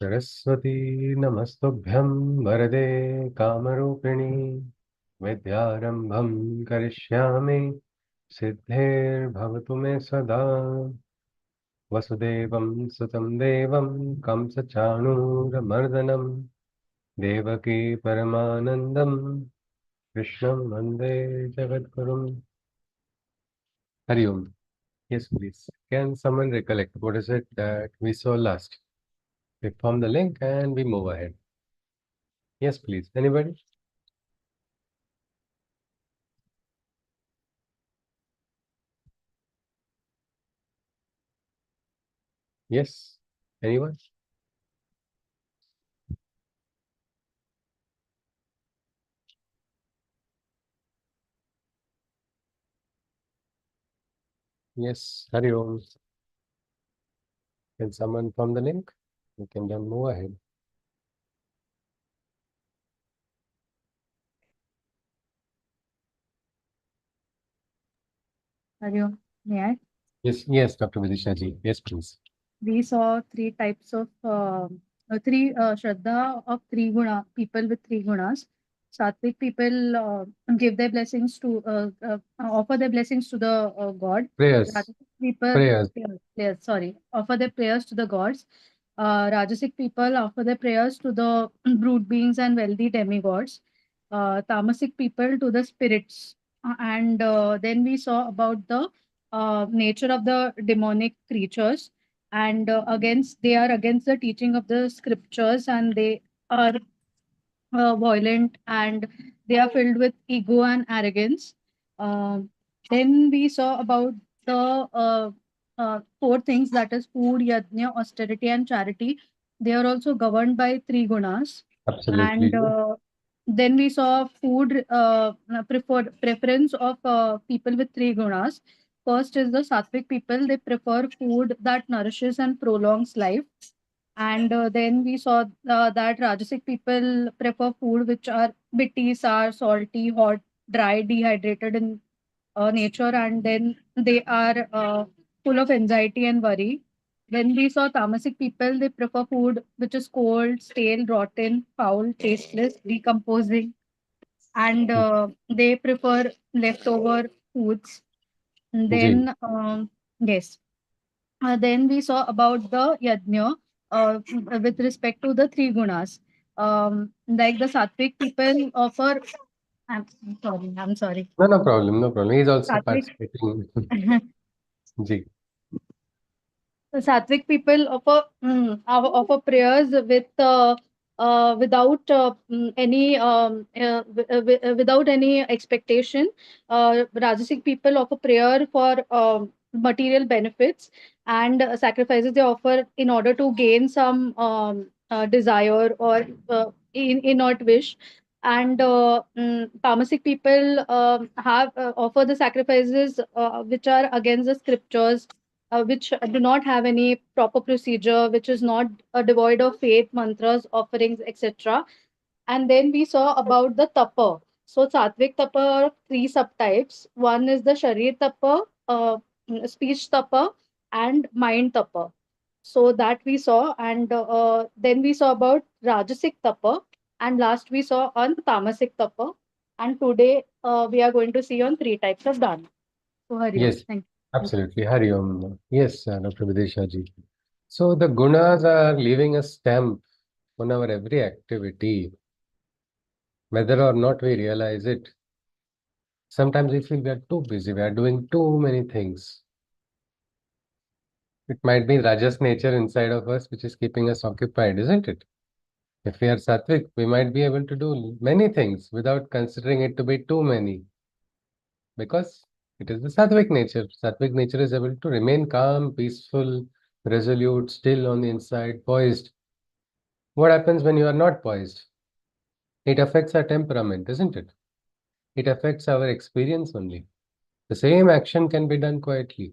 सरस्वती नमस्तुभ्यं वरदे कामरूपिणी विद्यारम्भं करिष्यामि सिद्धिर्भवतु मे सदा वसुदेवं सुतं देवं कंसचाणूरमर्दनं देवकी परमानन्दं कृष्णं वन्दे जगद्गुरुं हरि ओम. Yes, please. Can someone recollect what is it that we saw last? We form the link and we move ahead. Yes, please. Anybody? Yes. Anyone? Yes. Hari Om. Can someone from the link? We can then move ahead. Hariom, may I? Yes. Yes, Dr. Vidisha ji. Yes, please. We saw three types of Shraddha of three guna people with three gunas. Sattvic people give their blessings to offer their blessings to the god. Prayers. Rajasic people Prayers. offer their prayers to the gods. Rajasic people offer their prayers to the brute beings and wealthy demigods. Tamasic people to the spirits. And then we saw about the nature of the demonic creatures, and they are against the teaching of the scriptures, and they are violent, and they are filled with ego and arrogance. Um then we saw about the four things, that is food, yajna, austerity, and charity. They are also governed by three gunas. And Absolutely. then we saw food preference of people with three gunas. First is the sattvic people. They prefer food that nourishes and prolongs life. And then we saw that Rajasic people prefer food which are bitty, sour, salty, hot, dry, dehydrated in nature, and then they are full of anxiety and worry. Then we saw Tamasic people, they prefer food which is cold, stale, rotten, foul, tasteless, decomposing, and they prefer leftover foods. And Ji. then, yes. Then we saw about the yajna with respect to the three gunas. Like the sattvic people offer. I'm sorry. I'm sorry. No, no problem. No problem. He's also Sattvic. participating. Ji. The Sattvic people offer prayers with without any without any expectation. Rajasic people offer prayer for material benefits, and sacrifices they offer in order to gain some desire or inert wish. And Tamasic people have offer the sacrifices which are against the scriptures, which do not have any proper procedure, which is not devoid of faith, mantras, offerings, etc. And then we saw about the tapa. So Sattvic tapa are three subtypes. One is the Sharir tapa, speech tapa, and mind tapa. So that we saw, and then we saw about Rajasic tapa, and last we saw on Tamasic tapa. And today we are going to see on three types of dana. So Hariom, Yes, thank you. absolutely. Hari Om. Yes, Dr. Vidisha ji. So the gunas are leaving a stamp on our every activity, whether or not we realize it. Sometimes we feel we are too busy, we are doing too many things. It might be Rajas nature inside of us which is keeping us occupied, isn't it? If we are Sattvic, we might be able to do many things without considering it to be too many, because it is the Sattvic nature. Sattvic nature is able to remain calm, peaceful, resolute, still on the inside, poised. What happens when you are not poised? It affects our temperament, isn't it? It affects our experience only. The same action can be done quietly.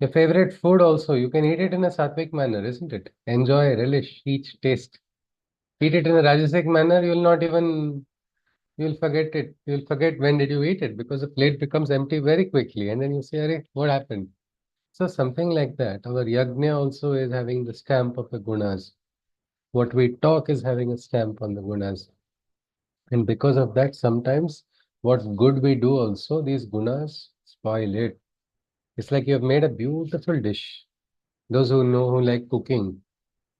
Your favorite food also, you can eat it in a sattvic manner, isn't it? Enjoy, relish each taste. Eat it in a rajasic manner, you'll forget it. You'll forget when did you eat it, because the plate becomes empty very quickly, and then you say, "Arey, what happened?" So something like that. Our yajna also is having the stamp of the gunas. What we talk is having a stamp on the gunas. And because of that, sometimes what good we do also, these gunas spoil it. It's like you have made a beautiful dish. Those who know, who like cooking,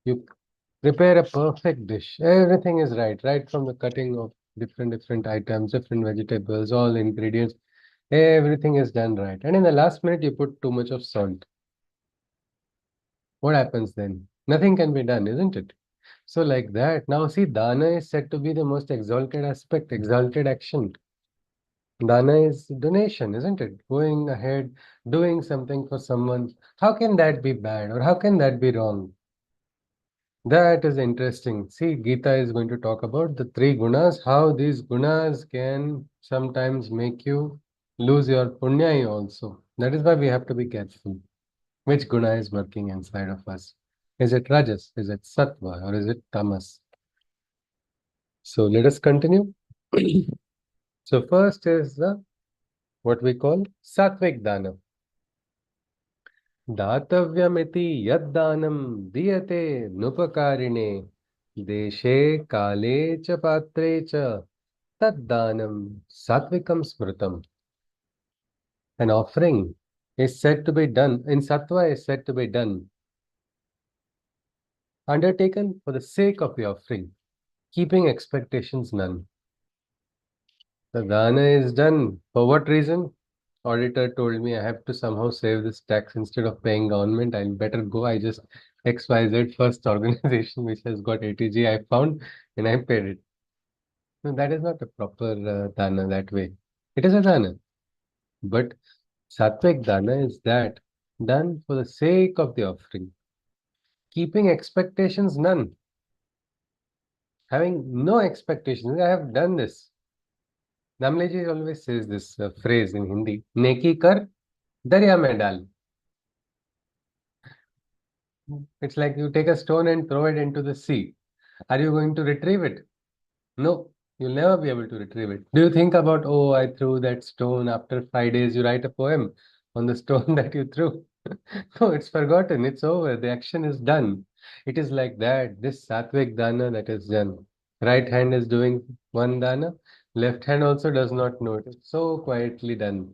you prepare a perfect dish. Everything is right, right from the cutting of different items, different vegetables, all ingredients. Everything is done right. And in the last minute, you put too much of salt. What happens then? Nothing can be done, isn't it? So like that, now see, dana is said to be the most exalted aspect, exalted action. Dana is donation, isn't it? Going ahead, doing something for someone. How can that be bad or how can that be wrong? That is interesting. See, Gita is going to talk about the three gunas, how these gunas can sometimes make you lose your punya also. That is why we have to be careful. Which guna is working inside of us? Is it rajas? Is it sattva? Or is it tamas? So let us continue. So first is the what we call sattvic dana. दातव्यमिति यद्दानं दीयते नुपकारिणे देशे काले च पात्रे च तद्दानं सात्विकं स्मृतम्. An offering is said to be done, in sattva is said to be done, undertaken for the sake of the offering, keeping expectations none. The dana is done for what reason? Auditor told me I have to somehow save this tax instead of paying government. I'll better go. I just XYZ first organization which has got ATG I found and I paid it. No, that is not a proper dana that way. It is a dana. But sattvic dana is that done for the sake of the offering, keeping expectations none, having no expectations. I have done this. Namleji always says this phrase in Hindi, Neki kar, darya mein dal. It's like you take a stone and throw it into the sea. Are you going to retrieve it? No, you'll never be able to retrieve it. Do you think about, oh, I threw that stone, after 5 days you write a poem on the stone that you threw? No, it's forgotten. It's over. The action is done. It is like that. This sattvic dana that is done. Right hand is doing one dana. Left hand also does not know it. It's so quietly done.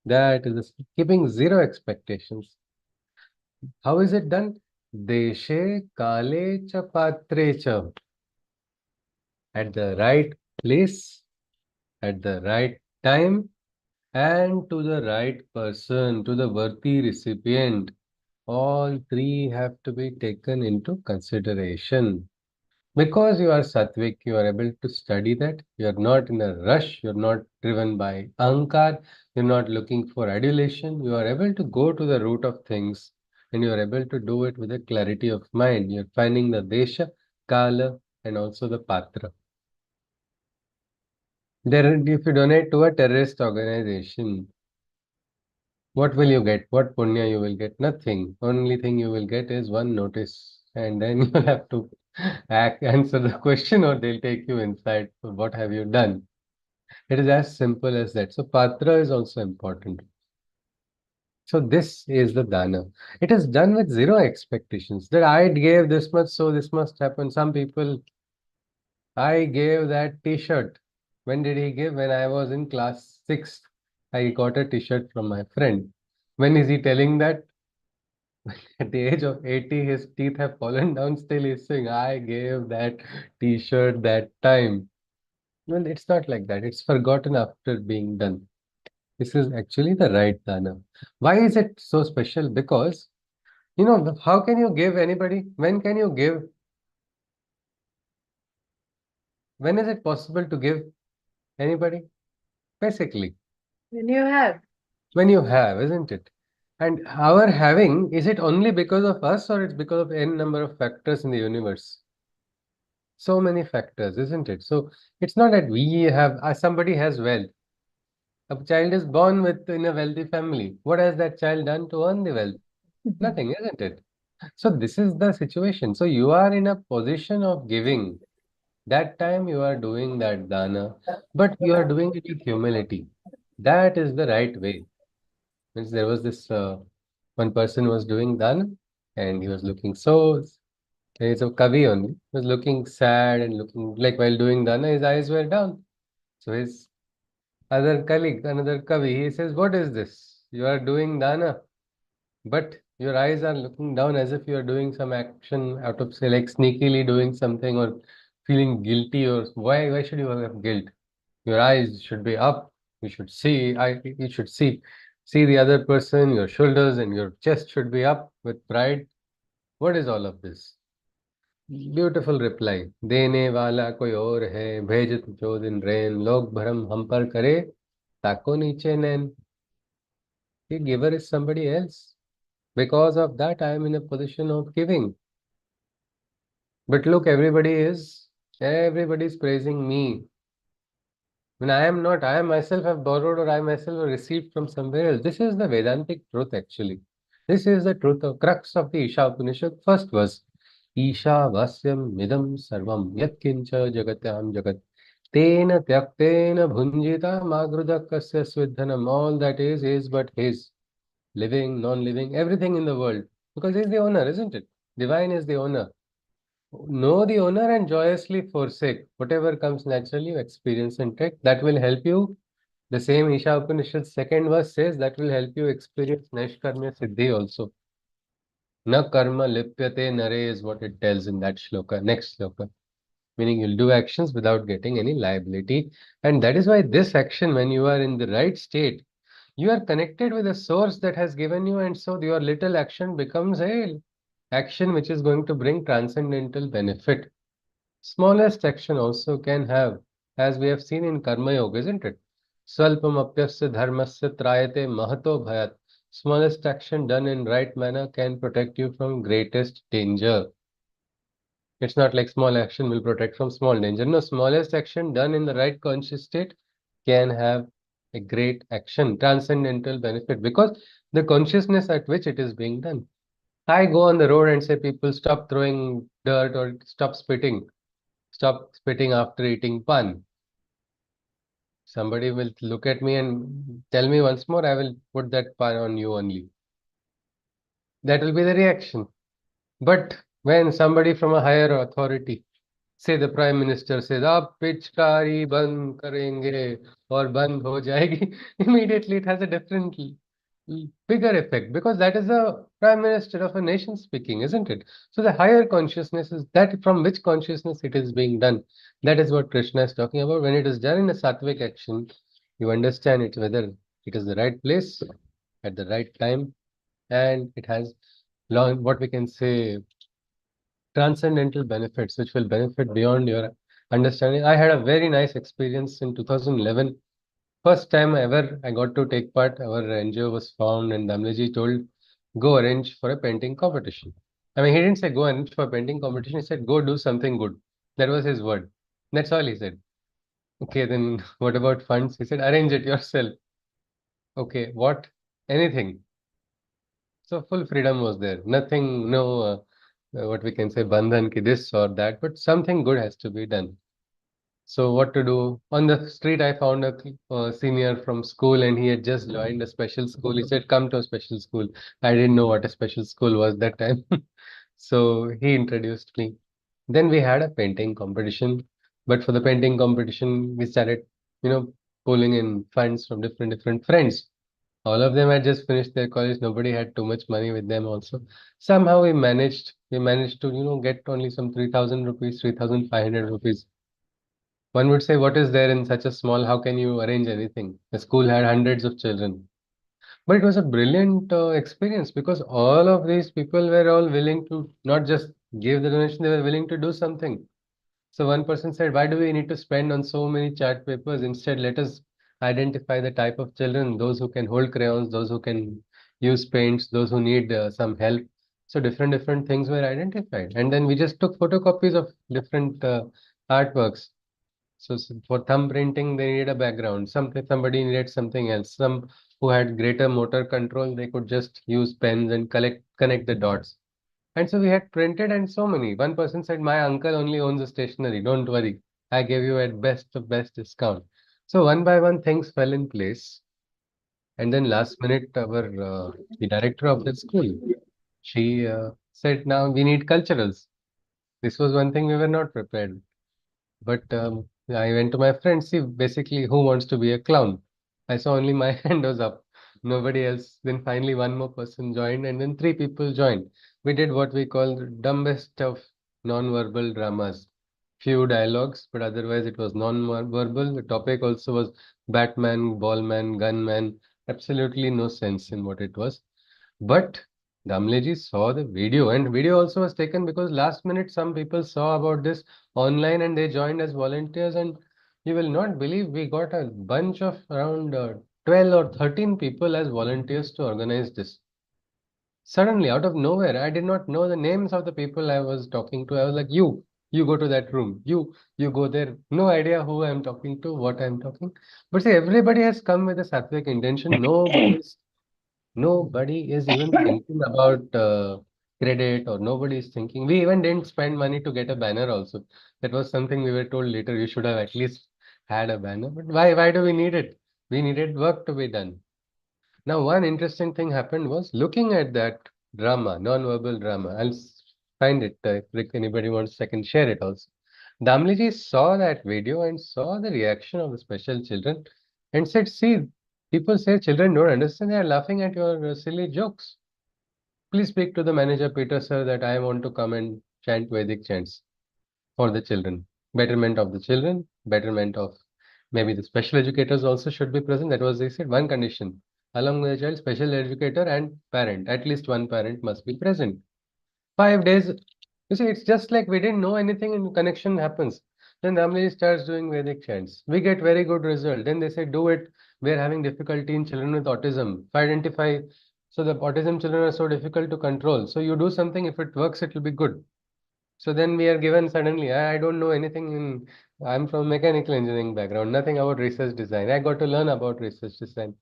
That is keeping zero expectations. How is it done? Deshe kale cha patre cha. At the right place, at the right time, and to the right person, to the worthy recipient. All three have to be taken into consideration. Because you are sattvic, you are able to study that. You are not in a rush. You are not driven by ahankar. You are not looking for adulation. You are able to go to the root of things and you are able to do it with a clarity of mind. You are finding the desha, kala, and also the patra. Then, if you donate to a terrorist organization, what will you get? What punya you will get? Nothing. Only thing you will get is one notice, and then you'll have to answer the question, or they'll take you inside. So what have you done? It is as simple as that. So patra is also important. So this is the dana. It is done with zero expectations. That I gave this much, so this must happen. Some people, I gave that T-shirt. When did he give? When I was in class 6th. I got a T-shirt from my friend. When is he telling that? At the age of 80, his teeth have fallen down. Still, he's saying, I gave that T-shirt that time. Well, it's not like that. It's forgotten after being done. This is actually the right dana. Why is it so special? Because, how can you give anybody? When can you give? When is it possible to give anybody? Basically, When you have. when you have, isn't it? And our having, is it only because of us or it's because of n number of factors in the universe? So many factors, isn't it? So it's not that we have, somebody has wealth. A child is born in a wealthy family. What has that child done to earn the wealth? Nothing, isn't it? So this is the situation. So you are in a position of giving. That time you are doing that dana, but you are doing it with humility. That is the right way. Means there was this one person was doing dana and he was looking so He's a Kavi only. He was looking sad and looking like while doing dana, his eyes were down. So his other colleague, another Kavi, he says, "What is this? You are doing dana, but your eyes are looking down as if you are doing some action out of, say, like sneakily doing something or feeling guilty, or why should you have guilt? Your eyes should be up. You should see. You should see the other person. Your shoulders and your chest should be up with pride. What is all of this?" Beautiful reply, देने वाला कोई और है, भेज जो दिन rain, लोग भरम हम पर करे, ताको नीचे नैन. The giver is somebody else. Because of that, I am in a position of giving. But look, everybody is praising me. When I am not, I myself have borrowed or I myself have received from somewhere else. This is the Vedantic truth actually. This is the truth of crux of the Isha Upanishad, first verse. Isha vasyam midam sarvam yatkincha jagatyam jagat. Tena tyaktena bhunjita magrudakasya svidhanam. All that is but his. Living, non-living, everything in the world. Because he is the owner, isn't it? Divine is the owner. Know the owner and joyously forsake whatever comes naturally, you experience and take. That will help you. The same Isha Upanishad second verse says that will help you experience Naishkarmya Siddhi also. Na karma lipyate nare is what it tells in that shloka, next shloka. Meaning you'll do actions without getting any liability. And that is why this action, when you are in the right state, you are connected with a source that has given you, and so your little action becomes a action which is going to bring transcendental benefit. Smallest action also can have, as we have seen in Karma Yoga, isn't it? Swalpam apyasya dharmasya trayate mahato bhayat. Smallest action done in right manner can protect you from greatest danger. It's not like small action will protect from small danger. No, smallest action done in the right conscious state can have a great action, transcendental benefit, because the consciousness at which it is being done. I go on the road and say, people, stop throwing dirt or stop spitting. Stop spitting after eating pan. Somebody will look at me and tell me once more, I will put that pan on you only. That will be the reaction. But when somebody from a higher authority, say the Prime Minister says, "आप पिचकारी बंद करेंगे और बंद हो जाएगी," immediately it has a different bigger effect, because that is the Prime Minister of a nation speaking, isn't it? So the higher consciousness is that from which consciousness it is being done. That is what Krishna is talking about. When it is done in a sattvic action, you understand it whether it is the right place at the right time, and it has long, what we can say, transcendental benefits which will benefit beyond your understanding. I had a very nice experience in 2011. First time ever I got to take part. Our NGO was found, and Damleji told, "Go arrange for a painting competition." I mean, he didn't say go arrange for a painting competition. He said, "Go do something good." That was his word. That's all he said. Okay, then what about funds? He said, "Arrange it yourself." Okay, what? Anything. So full freedom was there. Nothing, no, what we can say, bandhan ki this or that, but something good has to be done. So what to do? On the street, I found a senior from school, and he had just joined a special school. He said, "Come to a special school." I didn't know what a special school was that time. So he introduced me. Then we had a painting competition. But for the painting competition, we started, pulling in funds from different friends. All of them had just finished their college. Nobody had too much money with them also. Somehow we managed to, get only some 3,000 rupees, 3,500 rupees. One would say, what is there in such a small, how can you arrange anything? The school had hundreds of children. But it was a brilliant experience, because all of these people were all willing to not just give the donation, they were willing to do something. So one person said, "Why do we need to spend on so many chart papers? Instead, let us identify the type of children, those who can hold crayons, those who can use paints, those who need some help." So different things were identified. And then we just took photocopies of different artworks. So for thumb printing, they needed a background. Somebody needed something else. Some who had greater motor control, they could just use pens and connect the dots. And so we had printed, and so many. One person said, "My uncle only owns a stationery. Don't worry. I gave you at best the best discount." So one by one things fell in place. And then last minute, the director of the school, she said, "Now we need culturals." This was one thing we were not prepared. But I went to my friends, see, basically, who wants to be a clown? I saw only my hand was up, nobody else. Then finally, one more person joined, and then three people joined. We did what we call the dumbest of non-verbal dramas. Few dialogues, but otherwise it was non-verbal. The topic also was Batman, Ballman, Gunman. Absolutely no sense in what it was. But Damleji saw the video, and video also was taken because last minute some people saw about this online and they joined as volunteers. And you will not believe we got a bunch of around 12 or 13 people as volunteers to organize this. Suddenly, out of nowhere, I did not know the names of the people I was talking to. I was like, you go to that room. You go there. No idea who I'm talking to, what I'm talking. But see, everybody has come with a sattvic intention. Nobody is even thinking about credit, or nobody is thinking. We even didn't spend money to get a banner also. That was something we were told later. You should have at least had a banner. But why do we need it? We needed work to be done. Now, one interesting thing happened was looking at that drama, non-verbal drama. Find it if anybody wants, I can share it also. Damliji saw that video and saw the reaction of the special children and said, see, people say children don't understand, they are laughing at your silly jokes. Please speak to the manager, Peter sir, that I want to come and chant Vedic chants for the children. Betterment of the children, betterment of maybe the special educators also should be present. That was, they said, one condition. Along with the child, special educator and parent, at least one parent must be present. 5 days. You see, it's just like we didn't know anything and connection happens. Then Ramli starts doing Vedic chants. We get very good result. Then they say, do it. We are having difficulty in children with autism. Identify. So the autism children are so difficult to control. So you do something, if it works, it will be good. So then we are given suddenly, I don't know anything in, I'm from mechanical engineering background, nothing about research design. I got to learn about research design.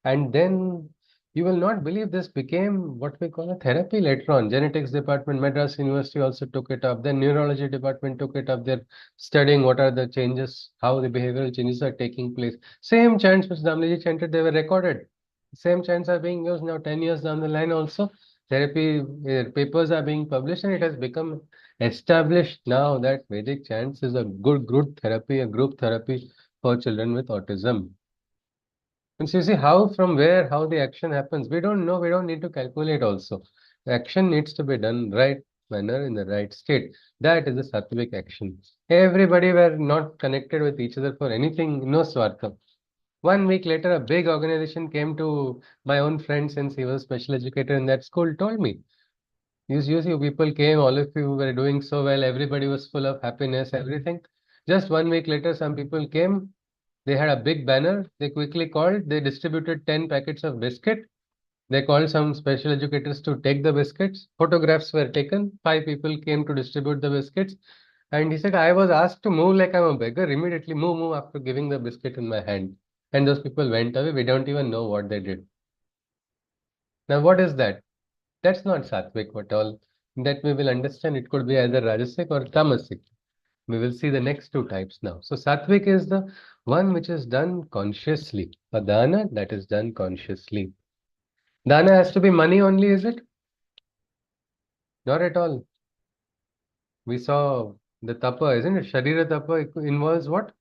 And then you will not believe this became what we call a therapy later on. Genetics department, Madras University also took it up. Then neurology department took it up. They're studying what are the changes, how the behavioral changes are taking place. Same chants which Damliji chanted, they were recorded. Same chants are being used now 10 years down the line also. Therapy papers are being published, and it has become established now that Vedic chants is a good group therapy, a group therapy for children with autism. And so you see how, from where, how the action happens. We don't know, we don't need to calculate also. The action needs to be done right manner in the right state. That is the sattvic action. Everybody were not connected with each other for anything, no swartha. 1 week later, a big organization came to my own friend, since he was special educator in that school, told me, you see, people came, all of you were doing so well, everybody was full of happiness, everything. Just 1 week later, some people came, they had a big banner. They quickly called. They distributed 10 packets of biscuit. They called some special educators to take the biscuits. Photographs were taken. 5 people came to distribute the biscuits. And he said, I was asked to move like I'm a beggar. Immediately move after giving the biscuit in my hand. And those people went away. We don't even know what they did. Now, what is that? That's not sattvic at all. That we will understand, it could be either rajasic or tamasic. We will see the next two types now. So sattvic is the one which is done consciously. A dana that is done consciously. Dana has to be money only, is it? Not at all. We saw the tapa, isn't it? Sharira tapa involves what?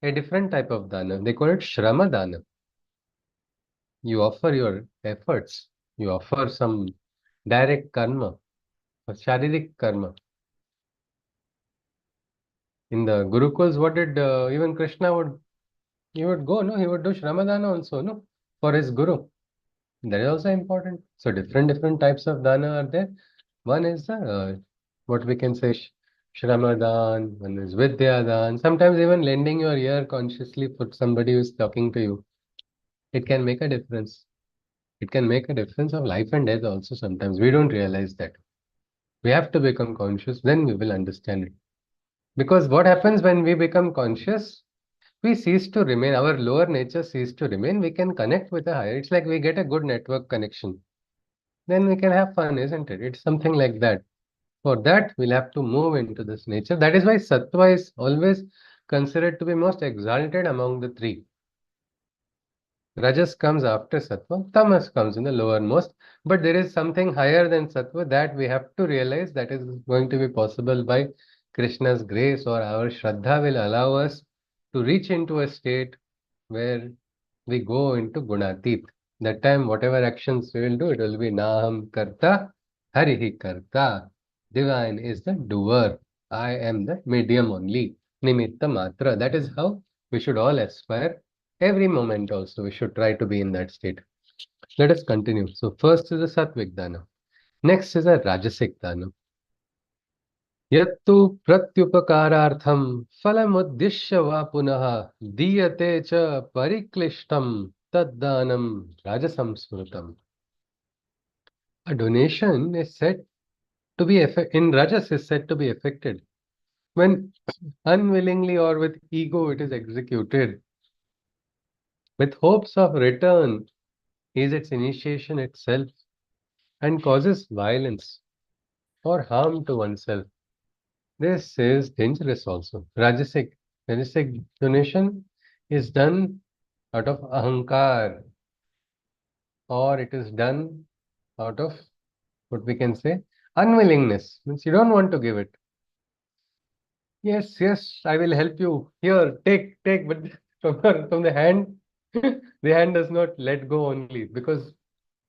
A different type of dana. They call it shrama dana. You offer your efforts. You offer some direct karma, or sharirik karma. In the Gurukuls, what did even Krishna he would go, no? He would do Shramadana also, no? For his Guru. That is also important. So different types of dana are there. One is the what we can say Shramadan, one is Vidyadan. Sometimes even lending your ear consciously for somebody who is talking to you. It can make a difference. It can make a difference of life and death also sometimes. We don't realize that. We have to become conscious, then we will understand it. Because what happens when we become conscious? We cease to remain, our lower nature cease to remain. We can connect with a higher. It's like we get a good network connection. Then we can have fun, isn't it? It's something like that. For that, we'll have to move into this nature. That is why sattva is always considered to be most exalted among the three. Rajas comes after Sattva, Tamas comes in the lowermost, but there is something higher than Sattva that we have to realize that is going to be possible by Krishna's grace, or our Shraddha will allow us to reach into a state where we go into Gunatit. That time, whatever actions we will do, it will be Naham Karta, Harihi Karta. Divine is the doer. I am the medium only. Nimitta Matra. That is how we should all aspire. Every moment also, we should try to be in that state. Let us continue. So, first is a Sattvic Dana. Next is a Rajasic Dana. यत्तु प्रत्युपकारार्थं फलमुद्दिश्य वा पुनः दीयते च परिक्लिष्टं तद्दानं राजसं स्मृतम्. A donation is said to be in Rajas is said to be affected when unwillingly or with ego it is executed. With hopes of return is its initiation itself and causes violence or harm to oneself. This is dangerous also. Rajasic donation is done out of ahankar, or it is done out of what we can say unwillingness. Means you don't want to give it. Yes, yes, I will help you. Here, take, but from the hand, the hand does not let go only because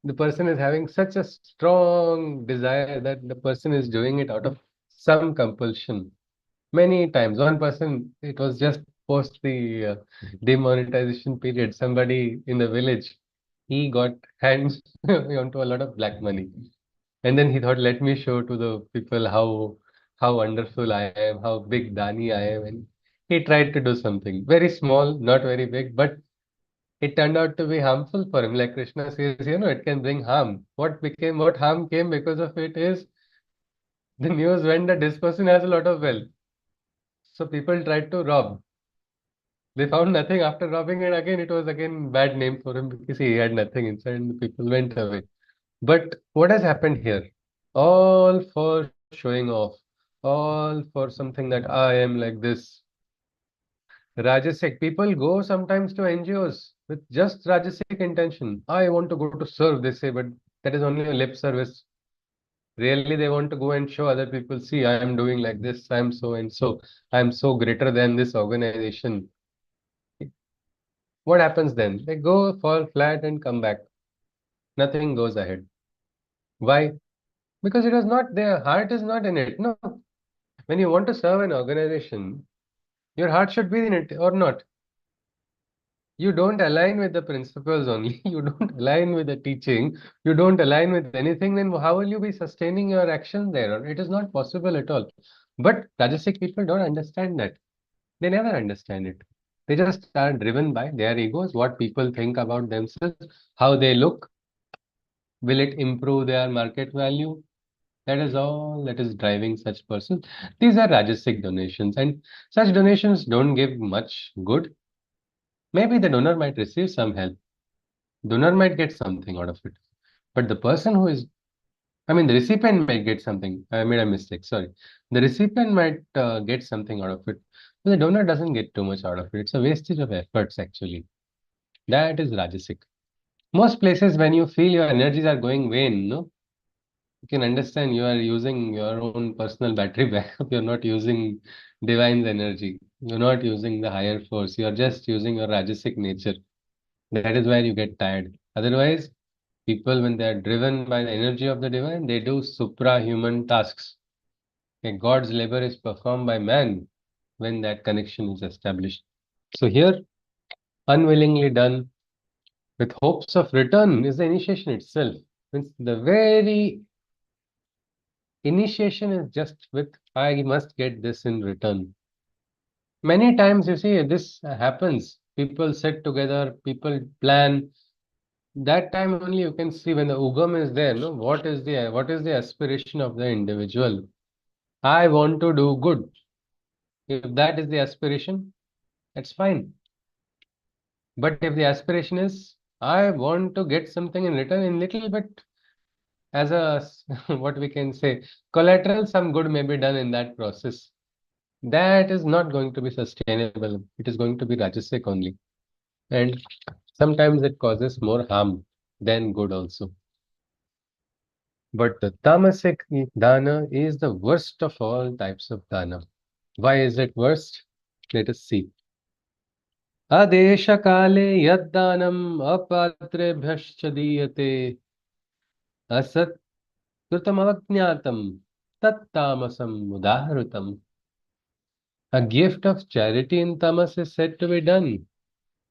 the person is having such a strong desire that the person is doing it out of some compulsion. Many times, one person, it was just post the demonetization period, somebody in the village, he got hands onto a lot of black money. And then he thought, let me show to the people how wonderful I am, how big Dani I am. And he tried to do something very small, not very big, but it turned out to be harmful for him. Like Krishna says, it can bring harm. What harm came because of it is the news went that this person has a lot of wealth. So people tried to rob. They found nothing after robbing it again. It was again bad name for him because he had nothing inside and the people went away. But what has happened here? All for showing off, all for something that I am like this. Rajasic people go sometimes to NGOs with just Rajasic intention. I want to go to serve, they say, but that is only a lip service. Really, they want to go and show other people, see, I am doing like this, I am so and so, I am so greater than this organization. What happens then? They go, fall flat, and come back. Nothing goes ahead. Why? Because it was not their heart is not in it. No. When you want to serve an organization, your heart should be in it or not. You don't align with the principles only. You don't align with the teaching. You don't align with anything. Then how will you be sustaining your action there? It is not possible at all. But Rajasic people don't understand that. They never understand it. They just are driven by their egos, what people think about themselves, how they look. Will it improve their market value? That is all that is driving such persons. These are Rajasic donations, and such donations don't give much good. Maybe the donor might receive some help. Donor might get something out of it. But the person who is, the recipient might get something. I made a mistake, sorry. The recipient might get something out of it. But the donor doesn't get too much out of it. It's a wastage of efforts, actually. That is Rajasic. Most places, when you feel your energies are going vain, no? You can understand you are using your own personal battery backup. You're not using divine's energy. You're not using the higher force. You're just using your Rajasic nature. That is where you get tired. Otherwise, people, when they are driven by the energy of the divine, they do supra-human tasks. Okay, God's labor is performed by man when that connection is established. So here, unwillingly done with hopes of return is the initiation itself. Means the very initiation is just with, I must get this in return. Many times you see this happens. People sit together, people plan. That time only you can see when the ugam is there, no? What is the aspiration of the individual? I want to do good. If that is the aspiration, that's fine. But if the aspiration is, I want to get something in return in little bit, as a what we can say, collateral, some good may be done in that process. That is not going to be sustainable. It is going to be Rajasic only. And Sometimes it causes more harm than good also. But the tamasic dana is the worst of all types of dana. Why is it worst? Let us see. Adeshakale yaddanam apatrebhyascha diyate asat krutamagnatam tattamasam udaharutam. A gift of charity in tamas is said to be done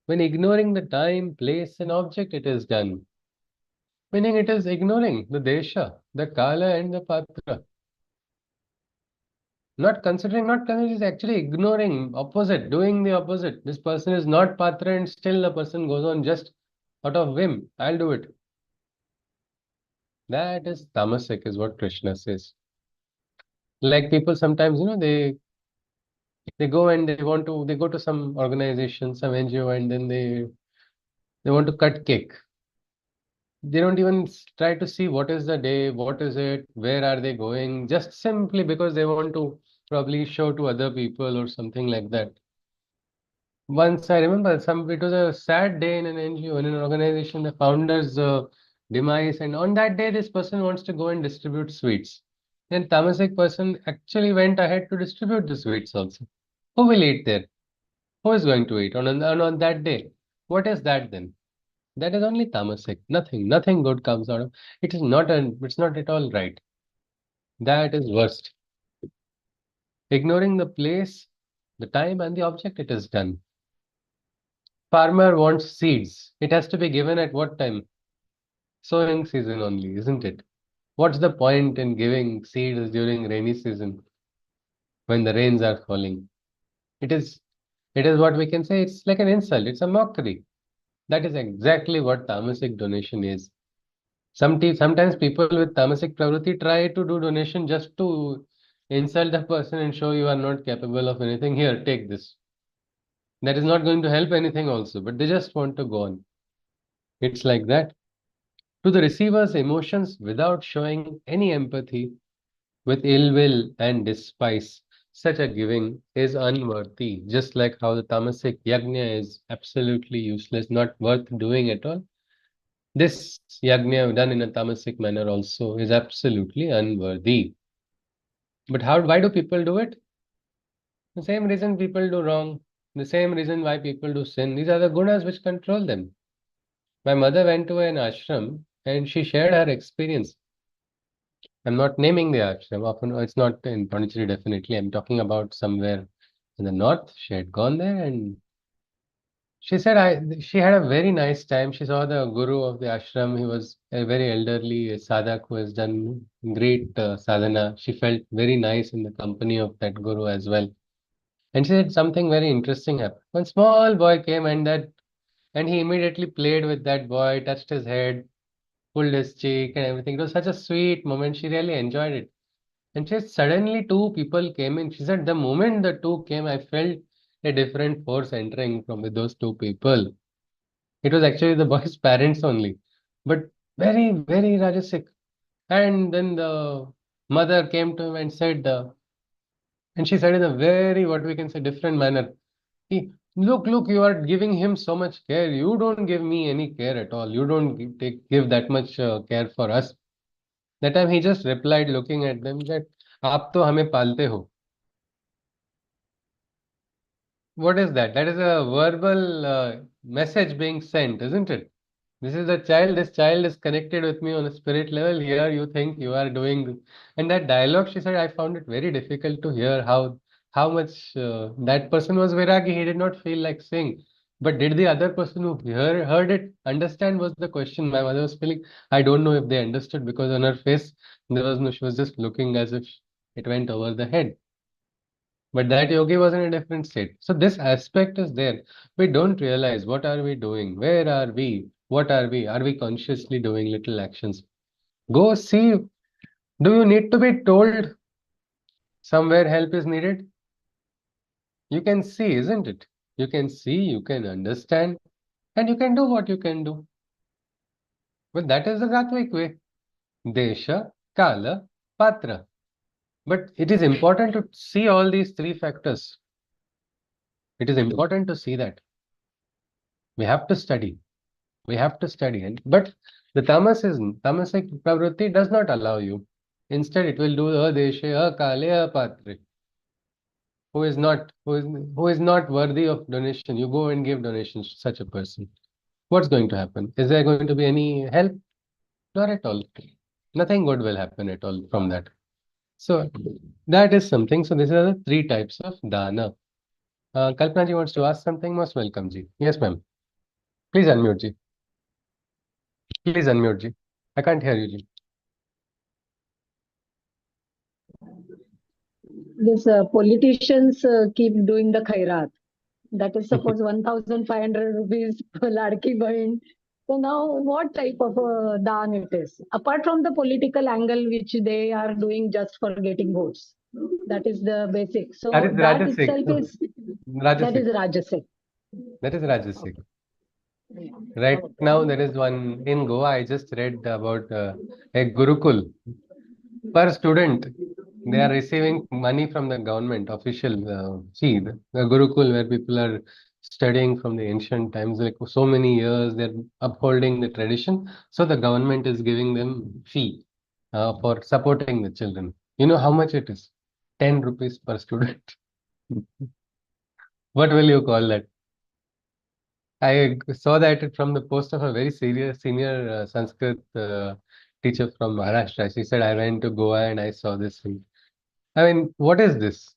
when ignoring the time, place, and object it is done. Meaning it is ignoring the desha, the kala, and the patra. Not considering, is actually ignoring, opposite, doing the opposite. This person is not patra, and still the person goes on just out of whim. I'll do it. That is tamasic, is what Krishna says. Like people sometimes, they go and they go to some organization, some NGO, and then they want to cut cake. They don't even try to see what is the day, what is it, where are they going, just simply because they want to probably show to other people or something like that. Once I remember it was a sad day in an NGO, in an organization, the founder's demise, and on that day, this person wants to go and distribute sweets. Then Tamasic person actually went ahead to distribute the sweets also. Who will eat there? Who is going to eat on that day? What is that then? That is only tamasic. Nothing good comes out of it. It's not at all right. That is worst. Ignoring the place, the time, and the object it is done. Farmer wants seeds. It has to be given at what time? Sowing season only, isn't it? What's the point in giving seeds during rainy season when the rains are falling? It is what we can say, it's like an insult, it's a mockery. That is exactly what tamasic donation is. Sometimes people with tamasic pravritti try to do donation just to insult the person and show you are not capable of anything. Here, take this. That is not going to help anything also, but they just want to go on. It's like that. To the receiver's emotions without showing any empathy, with ill will and despise, such a giving is unworthy, just like how the tamasic yajna is absolutely useless, not worth doing at all. This yajna done in a tamasic manner also is absolutely unworthy. But why do people do it? The same reason people do wrong, the same reason why people do sin. These are the gunas which control them. My mother went to an ashram and she shared her experience. I'm not naming the ashram. Often it's not in Pondicherry, definitely. I'm talking about somewhere in the north. She had gone there and she said she had a very nice time. She saw the guru of the ashram. He was a very elderly sadhak who has done great sadhana. She felt very nice in the company of that guru as well. And she said something very interesting happened. One small boy came and he immediately played with that boy, touched his head, pulled his cheek and everything. It was such a sweet moment. She really enjoyed it. And she said, suddenly two people came in. She said, the moment the two came, I felt a different force entering from with those two people. It was actually the boy's parents only, but very, very Rajasic. And then the mother came to him and said, and she said in a very, what we can say, different manner, look, you are giving him so much care. You don't give me any care at all. You don't give that much care for us. That time he just replied, looking at them, that आप तो हमें पालते हो. What is that? That is a verbal message being sent, isn't it? This is the child. This child is connected with me on a spirit level. Here you think you are doing, and that dialogue, she said, I found it very difficult to hear how much that person was Viragi. He did not feel like saying. But did the other person who heard it understand was the question. My mother was feeling, I don't know if they understood because on her face there was no, she was just looking as if it went over the head. But that yogi was in a different state. So this aspect is there. We don't realize what are we doing? Where are we? What are we? Are we consciously doing little actions? Go see. Do you need to be told somewhere help is needed? You can see, isn't it? You can see, you can understand, and you can do what you can do. But that is the Sattvic way. Desha, Kala, Patra. But it is important to see all these three factors. It is important to see that. We have to study. We have to study it. But the tamasic pravritti does not allow you. Instead, it will do adeshe, akale, apatre. Who is not worthy of donation. You go and give donations to such a person. What's going to happen? Is there going to be any help? Not at all. Nothing good will happen at all from that. So that is something. So these are the three types of dana. Kalpana ji wants to ask something. Most welcome, ji. Yes, ma'am. Please unmute, ji. Please unmute, ji. I can't hear you, ji. This politicians keep doing the khairat. That is suppose 1,500 rupees per Ladki Bahin. So now what type of daan it is? Apart from the political angle which they are doing just for getting votes. That is the basic. So That is that Rajasic. itself is, that is Rajasic. That is Rajasic. Right now, there is one in Goa. I just read about a Gurukul. Per student, they are receiving money from the government, official see, the Gurukul, where people are studying from the ancient times, like so many years, they're upholding the tradition. So the government is giving them fee for supporting the children. You know how much it is? 10 rupees per student. What will you call that? I saw that from the post of a very serious senior Sanskrit teacher from Maharashtra. She said, I went to Goa and I saw this thing. I mean, what is this?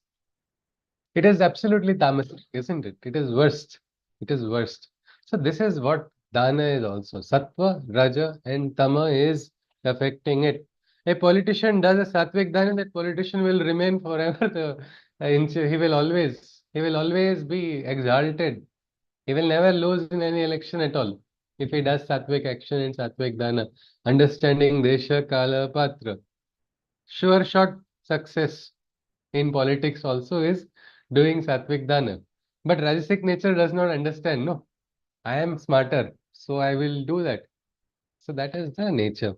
It is absolutely tamasic, isn't it? It is worst. It is worst. So this is what dana is also. Sattva, raja, and tama is affecting it. A politician does a sattvic dana, that politician will remain forever. He will always be exalted. He will never lose in any election at all. If he does sattvic action and sattvic dana, understanding desha, kala, patra, sure shot success in politics also is doing sattvic dana. But Rajasic nature does not understand. No, I am smarter, so I will do that. So that is the nature.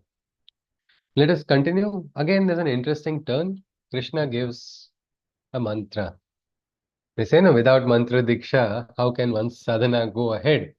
Let us continue. Again, there's an interesting turn. Krishna gives a mantra. They say, no, without mantra diksha, how can one's sadhana go ahead?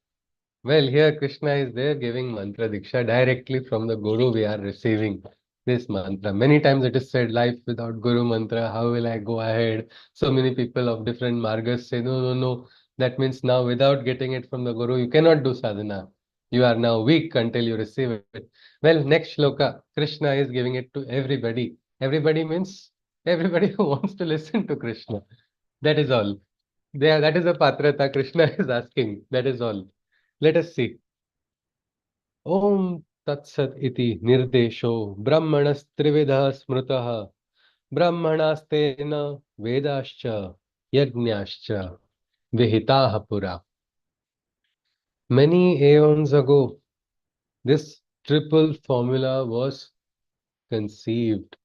Well, here Krishna is there giving mantra diksha directly from the Guru. We are receiving this mantra. Many times it is said, life without Guru mantra, how will I go ahead? So many people of different margas say, no, no, no. That means now without getting it from the Guru, you cannot do sadhana. You are now weak until you receive it. Well, next shloka, Krishna is giving it to everybody. Everybody means everybody who wants to listen to Krishna. That is all. There, that is the patrata Krishna is asking. That is all. Let us see. Om Tat Sat iti nirdesho brahmanastrividha smrutah brahmanastena vedascha yajñascha vihitaha pura. Many aeons ago, this triple formula was conceived.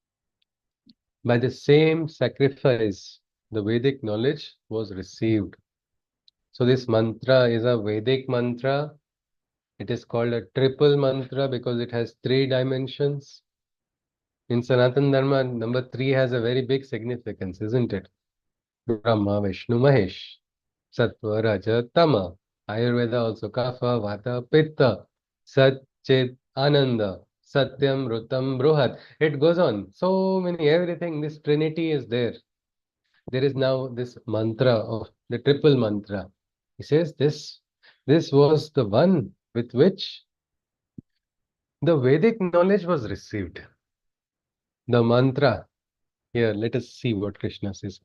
By the same sacrifice, the Vedic knowledge was received. So this mantra is a Vedic mantra. It is called a triple mantra because it has three dimensions. In Sanatan Dharma, number 3 has a very big significance, isn't it? Brahma, Vishnu, Mahesh, Sattva, Raja, Tama. Ayurveda also Kapha, Vata, Pitta, Sat, Chit, Ananda, Satyam, Rutam, Bruhat. It goes on. So many, everything, this trinity is there. There is now this mantra of the triple mantra. He says this was the one with which the Vedic knowledge was received. The mantra, here let us see what Krishna says.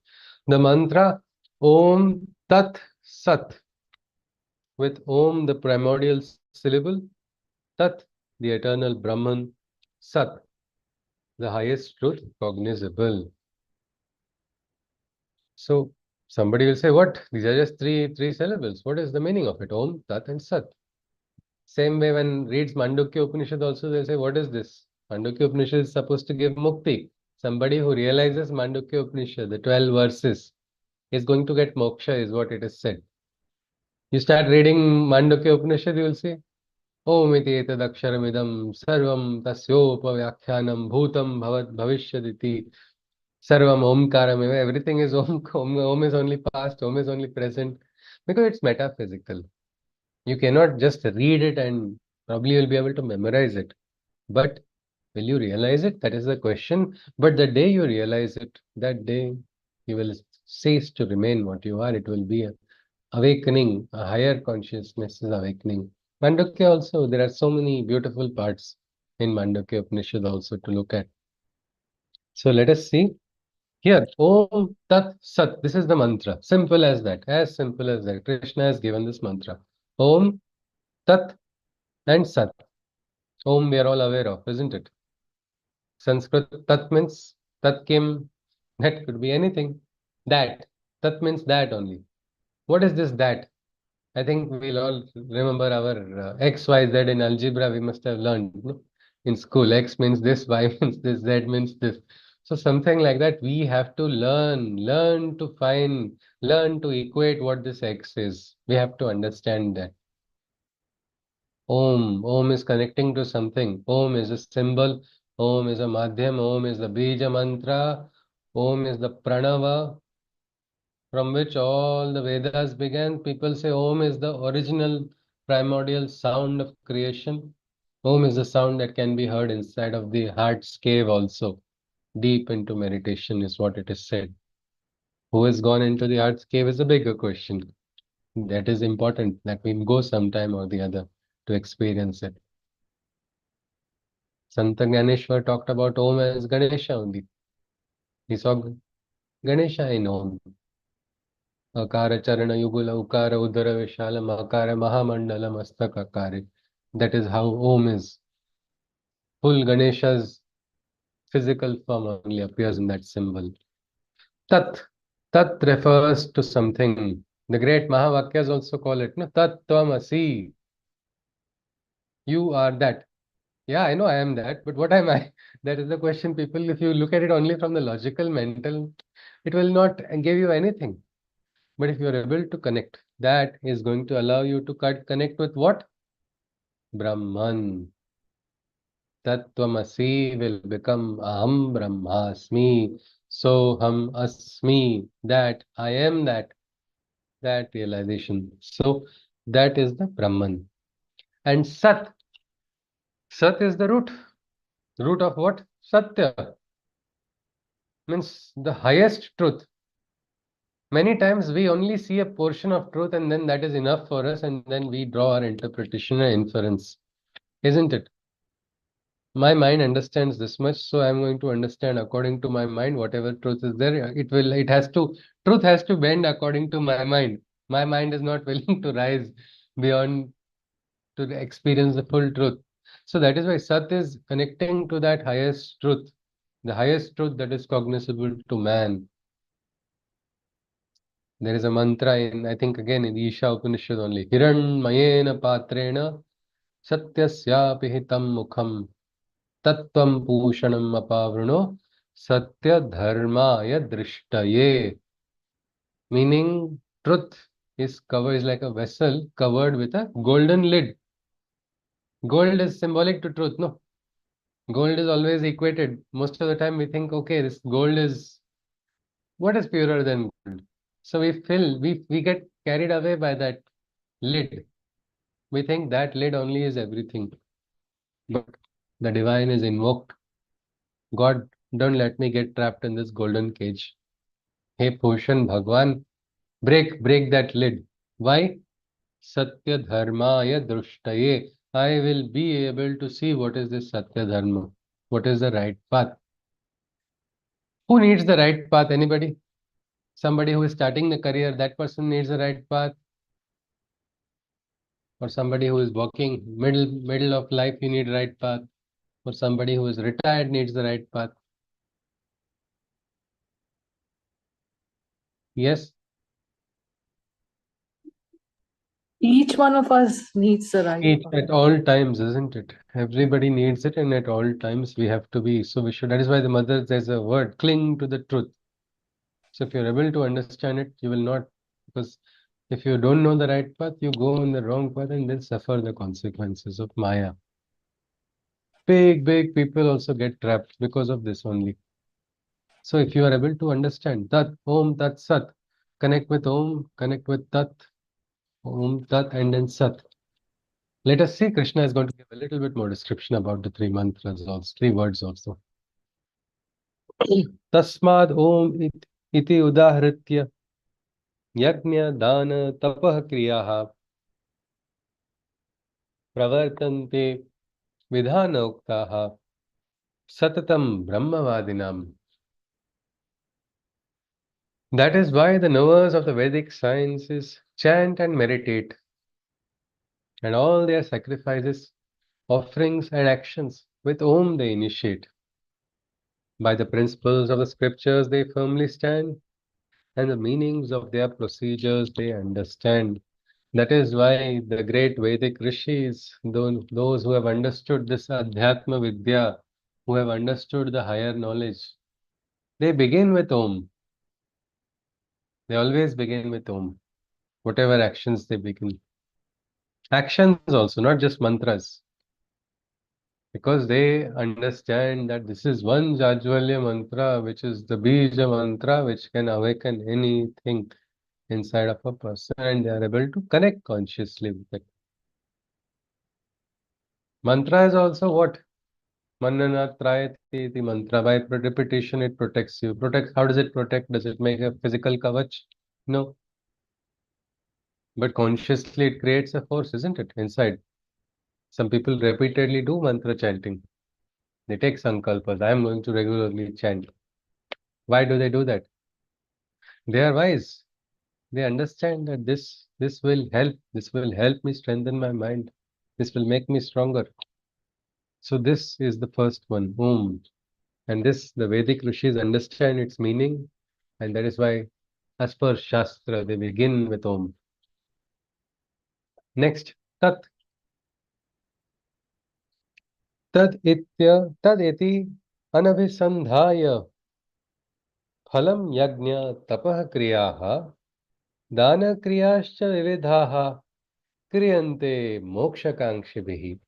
The mantra Om Tat Sat, with Om the primordial syllable, Tat the eternal Brahman, Sat the highest truth cognizable. So somebody will say, what? These are just three syllables. What is the meaning of it? Om, Tat and Sat. Same way when reads Mandukya Upanishad also, they'll say, what is this? Mandukya Upanishad is supposed to give mukti. Somebody who realizes Mandukya Upanishad, the 12 verses, is going to get moksha, is what it is said. You start reading Mandukya Upanishad, you will see, Om iti etad aksharamidam sarvam tasyopavyakyanam bhutam bhavat bhavishyaditi sarvam omkaram. Everything is Om. Om is only past, Om is only present, because it's metaphysical. You cannot just read it and probably you'll be able to memorize it. But will you realize it? That is the question. But the day you realize it, that day you will cease to remain what you are. It will be a awakening, a higher consciousness is awakening. Mandukya also, there are so many beautiful parts in Mandukya Upanishad also to look at. So let us see. Here, Om Tat Sat. This is the mantra. Simple as that. As simple as that. Krishna has given this mantra. Om Tat and Sat. Om we are all aware of, isn't it? Sanskrit Tat means Tat Kim. That could be anything. That. Tat means that only. What is this that? I think we'll all remember our X, Y, Z in algebra. We must have learned no? In school. X means this, Y means this, Z means this. So something like that. We have to learn to find, learn to equate what this X is. We have to understand that. Om is connecting to something. Om is a symbol. Om is a madhyam. Om is the bija mantra. Om is the pranava from which all the Vedas began. People say Om is the original primordial sound of creation. Om is the sound that can be heard inside of the heart's cave also. Deep into meditation is what it is said. Who has gone into the heart's cave is a bigger question. That is important, that we go sometime or the other to experience it. Santa Ganeshwar talked about Om as Ganesha only. He saw Ganesha in Om. Akara Charana Yugula Ukara Udara Vishalam Akara Mahamandala Mastakakare. That is how Om is. Full Ganesha's physical form only appears in that symbol. Tat. Tat refers to something. The great Mahavakyas also call it no? Tat Tvamasi. You are that. Yeah, I know I am that, but what am I? That is the question, people. If you look at it only from the logical, mental, it will not give you anything. But if you are able to connect, that is going to allow you to connect with what? Brahman. Tattvamasi will become Aham Brahmasmi. Soham Asmi. That I am that. That realization. So that is the Brahman. And Sat. Sat is the root. Root of what? Satya. Means the highest truth. Many times we only see a portion of truth and then that is enough for us and then we draw our interpretation and inference. Isn't it? My mind understands this much, so I'm going to understand according to my mind whatever truth is there. Truth has to bend according to my mind. My mind is not willing to rise beyond to experience the full truth. So that is why Sat is connecting to that highest truth, the highest truth that is cognizable to man. There is a mantra in, I think again in Isha Upanishad only. Hiranmayena patrena satyasyapi hitam mukham tattvam pushanam apavruno satya dharmaya drishtaye. Meaning truth is like a vessel covered with a golden lid. Gold is symbolic to truth, no? Gold is always equated. Most of the time we think, okay, this gold is, what is purer than gold? So we get carried away by that lid. We think that lid only is everything. But the divine is invoked. God, don't let me get trapped in this golden cage. Hey Pushan Bhagwan, break that lid. Why? Satya Dharmaya Drushtaye. I will be able to see what is this Satya Dharma. What is the right path? Who needs the right path? Anybody? Somebody who is starting the career, that person needs the right path. Or somebody who is walking middle of life, you need right path. Or somebody who is retired needs the right path. Yes, Each one of us needs the right each path. at all times, isn't it? Everybody needs it, and at all times we have to be. So we should. That is why the mother, there's a word, cling to the truth. So if you're able to understand it, you will not, because if you don't know the right path, you go on the wrong path and then suffer the consequences of Maya. Big people also get trapped because of this only. So if you are able to understand Tat, Om, Tat, Sat, connect with Om, connect with Tat, Om, Tat, and then Sat. Let us see. Krishna is going to give a little bit more description about the three mantras, also, three words also. Tasmad Om iti udahritya yajna dana tapah kriyaha pravartante vidhana uktaha satatam brahmavadinam. That is why the knowers of the Vedic sciences chant and meditate, and all their sacrifices, offerings, and actions with Om they initiate. By the principles of the scriptures they firmly stand, and the meanings of their procedures they understand. That is why the great Vedic rishis, those who have understood this Adhyatma Vidya, who have understood the higher knowledge, they begin with Om. They always begin with Om, whatever actions they begin. Actions also, not just mantras. Because they understand that this is one Jajwalya mantra, which is the Bija mantra, which can awaken anything inside of a person, and they are able to connect consciously with it. Mantra is also what? Manana Trayati the mantra. By repetition, it protects you. Protects. How does it protect? Does it make a physical kavach? No. But consciously, it creates a force, isn't it? Inside. Some people repeatedly do mantra chanting. They take sankalpas. I am going to regularly chant. Why do they do that? They are wise. They understand that this will help me strengthen my mind. This will make me stronger. So this is the first one, Om. And this, the Vedic rishis understand its meaning, and that is why, as per Shastra, they begin with Om. Next, Tat. Tad iti anabhisandhaya phalam yajna tapah kriyaha dana kriyascha vividhaha kriyante mokshakankshibhihi.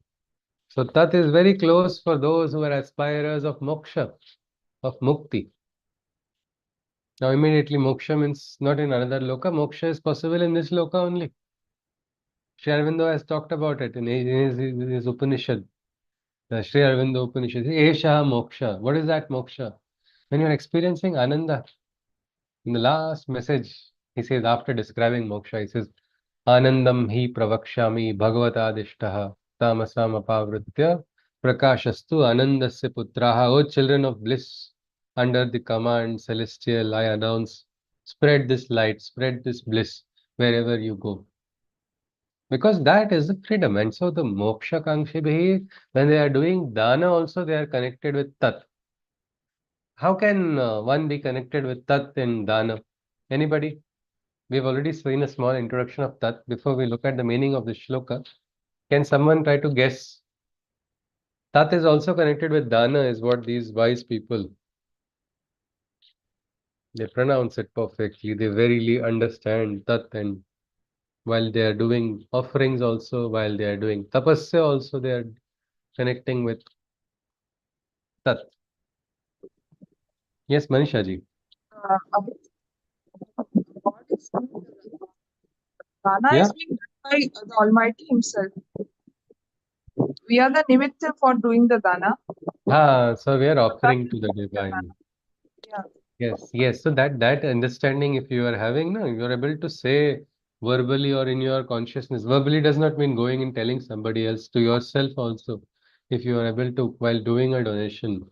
So Tat is very close for those who are aspirers of moksha, of mukti. Now immediately moksha means not in another loka. Moksha is possible in this loka only. Sri Aurobindo has talked about it in his Upanishad. The Sri Aurobindo Upanishad. Esha moksha. What is that moksha? When you're experiencing Ananda. In the last message, he says, after describing moksha, he says, Anandam hi pravakshami bhagavatadishtaha tamasam apavritya prakashastu anandasya putraha. O children of bliss, under the command celestial, I announce, spread this light, spread this bliss wherever you go. Because that is the freedom. And so the moksha kankshibhi, when they are doing dana also, they are connected with tat. How can one be connected with tat in dana? Anybody? We've already seen a small introduction of tat before we look at the meaning of the shloka. Can someone try to guess? Tat is also connected with dana, is what these wise people, they pronounce it perfectly. They verily understand tat, and while they are doing offerings also, while they are doing tapasya also, they are connecting with tat. Yes, Manisha ji. God is Dana Yeah. is being done by the Almighty Himself. We are the nimitta for doing the dana. So we are offering to the divine. Yeah. Yes. So that understanding, if you are having, no, you are able to say verbally or in your consciousness. Verbally does not mean going and telling somebody else, to yourself also. If you are able to, while doing a donation,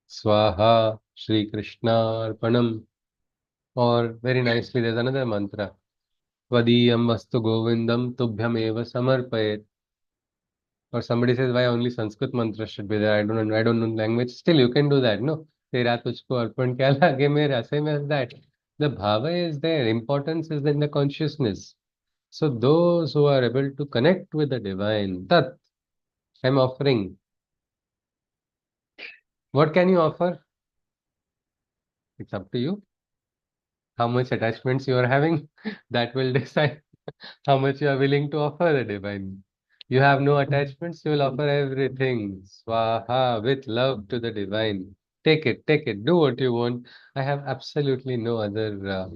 Swaha, Shri Krishna, Arpanam, or very nicely, there's another mantra. Vadiyam vastu govindam tubhyam eva samarpayet. Or somebody says, why only Sanskrit mantra should be there? I don't know language. Still, you can do that, no? Tera tujhko arpan kya lage mera, same as that. The bhava is there, importance is in the consciousness. So those who are able to connect with the divine, Tat, I'm offering. What can you offer? It's up to you. How much attachments you are having, that will decide how much you are willing to offer the divine. You have no attachments, you will offer everything. Swaha, with love to the divine. Take it, do what you want. I have absolutely no other,